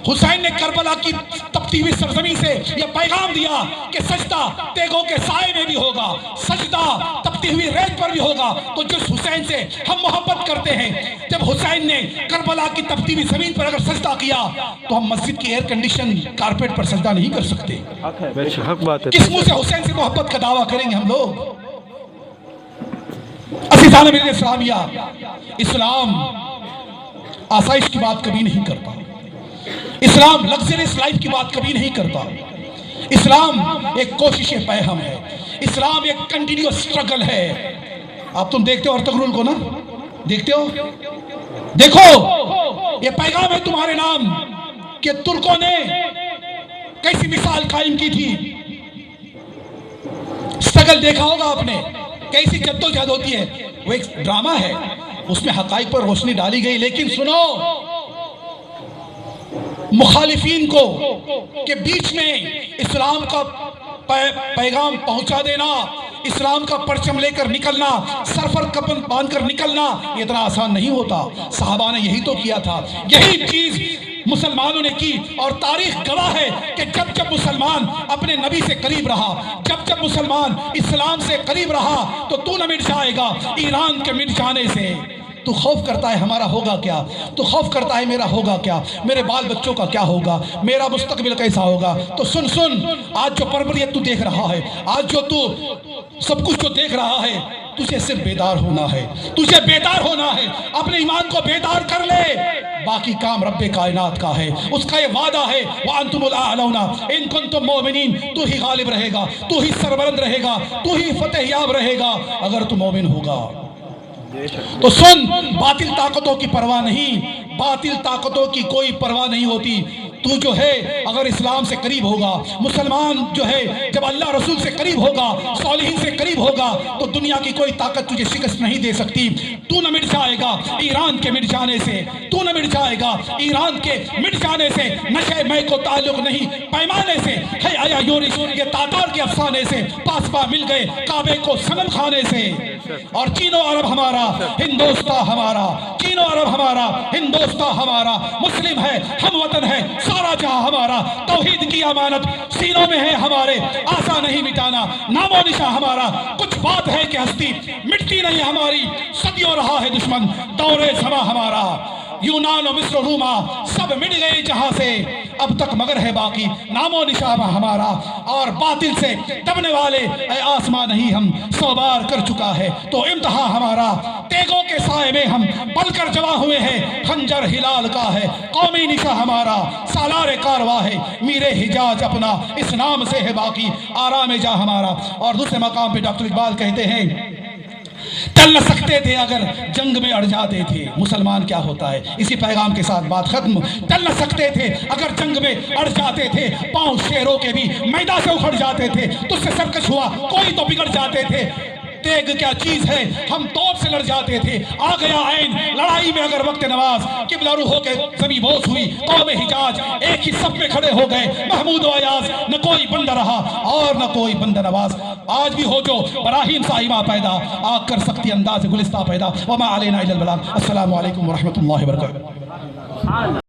حسین نے کربلا کی تپتی ہوئی سرزمین سے یہ پیغام دیا کہ سجدہ تیغوں کے سائے میں بھی ہوگا، سجدہ تپتی ہوئی ریت پر بھی ہوگا. تو جس حسین سے ہم محبت کرتے ہیں، جب حسین نے کربلا کی تپتی ہوئی زمین پر اگر سجدہ کیا تو ہم مسجد کی ایئر کنڈیشن کارپیٹ پر سجدہ نہیں کر سکتے. حق ہے، بے شک. حق بات ہے. کس منہ سے حسین سے محبت کا دعویٰ کریں گے ہم لوگ؟ عزیزان ملت اسلامیہ، اسلام آسائش کی بات کبھی نہیں کرتا، اسلام لگژریس لائف کی بات کبھی نہیں کرتا. اسلام ایک کوشش پیہم ہے، اسلام ایک کنٹینیوس سٹرگل ہے. آپ تم دیکھتے ہو ارطغرل کو نا، دیکھتے ہو؟ دیکھو یہ پیغام ہے تمہارے نام کہ ترکوں نے کیسی مثال قائم کی تھی. سٹرگل دیکھا ہوگا آپ نے، کیسی جدوجہد ہوتی ہے. وہ ایک ڈرامہ ہے، اس میں حقائق پر روشنی ڈالی گئی. لیکن سنو، مخالفین کو کہ بیچ میں اسلام کا پیغام پہنچا دینا، اسلام کا پرچم لے کر نکلنا، سر پر کفن باندھ کر نکلنا، یہ اتنا آسان نہیں ہوتا. صحابہ نے یہی تو کیا تھا، یہی چیز مسلمانوں نے کی. اور تاریخ گواہ ہے کہ جب جب مسلمان اپنے نبی سے قریب رہا، جب جب مسلمان اسلام سے قریب رہا تو تو نہ مٹ جائے گا ایران کے مٹ جانے سے. تو خوف کرتا ہے ہمارا ہوگا کیا، تو خوف کرتا ہے میرا ہوگا کیا، میرے بال بچوں کا کیا ہوگا، میرا مستقبل کیسا ہوگا. تو سن آج جو پربریت تو دیکھ رہا ہے، آج جو تو سب کچھ جو دیکھ رہا ہے، تجھے صرف بیدار ہونا ہے، تجھے بیدار ہونا ہے، اپنے ایمان کو بیدار کر لے، باقی کام رب کائنات کا ہے، اس کا یہ وعدہ ہے وَأَنْتُمُ الْأَعْلَوْنَ إِن كُنتُم مُؤْمِنِينَ، تو ہی غالب رہے گا، تو ہی سربلند رہے گا، تو ہی فتح یاب رہے گا اگر تو مومن ہوگا۔ تو سن، باطل طاقتوں کی پرواہ نہیں، باطل طاقتوں کی کوئی پرواہ نہیں ہوتی۔ تو جو ہے اگر اسلام سے قریب ہوگا، مسلمان جو ہے جب اللہ رسول سے قریب ہوگا، صالحین سے قریب ہوگا، تو دنیا کی کوئی طاقت تجھے شکست نہیں دے سکتی۔ تو نہ مٹ جائے گا ایران کے مٹ جانے سے، تو نہ مٹ جائے گا ایران کے مٹ جانے سے، نشے میں کو تعلق نہیں پیمانے سے، ہے آیا یورش یہ تاتار کے افسانے سے، پاسپا مل گئے کعبے کو صنم کھانے سے۔ اور چین و عرب ہمارا، ہندوستاں ہمارا، چین و عرب ہمارا، ہندوستاں ہمارا، مسلم ہے، ہم وطن ہے، سارا جہاں ہمارا، توحید کی امانت سینوں میں ہے ہمارے، آسان نہیں مٹانا نام و نشان ہمارا، کچھ بات ہے کہ ہستی مٹتی نہیں ہماری، صدیوں رہا ہے دشمن دور زماں ہمارا، یونان و مصر و روما سب مٹ گئے جہاں سے، اب تک مگر ہے باقی نام و نشان ہمارا، اور باطل سے دبنے والے اے آسمان نہیں ہم 100 بار کر چکا ہے تو امتحان ہمارا، تیگوں کے سائے میں ہم پل کر جمع ہوئے ہیں، خنجر ہلال کا ہے قومی نشان ہمارا، سالار کارواں ہے میر حجاز اپنا اس نام سے ہے باقی آرام جا ہمارا۔ اور دوسرے مقام پہ ڈاکٹر اقبال کہتے ہیں چل نہ سکتے تھے اگر جنگ میں اڑ جاتے تھے، مسلمان کیا ہوتا ہے، اسی پیغام کے ساتھ بات ختم۔ چل نہ سکتے تھے اگر جنگ میں اڑ جاتے تھے، پاؤں شیروں کے بھی میدان سے اکھڑ جاتے تھے، تجھ سے سرکش ہوا کوئی تو بگڑ جاتے تھے، تیگ کیا چیز ہے ہم توپ سے لڑ جاتے تھے، آ گیا عین لڑائی میں اگر وقت نواز، قبلہ روح ہو کے زمیں بوس ہوئی قوم حجاز، ایک ہی صف میں کھڑے ہو گئے محمود و ایاز، نہ کوئی بندہ رہا اور نہ کوئی بندہ نواز، آج بھی ہو جو براہیم صاحبہ پیدا، آگ کر سکتی انداز گلستہ پیدا، وما علینا الا البلاغ۔ السلام علیکم ورحمۃ اللہ وبرکاتہ۔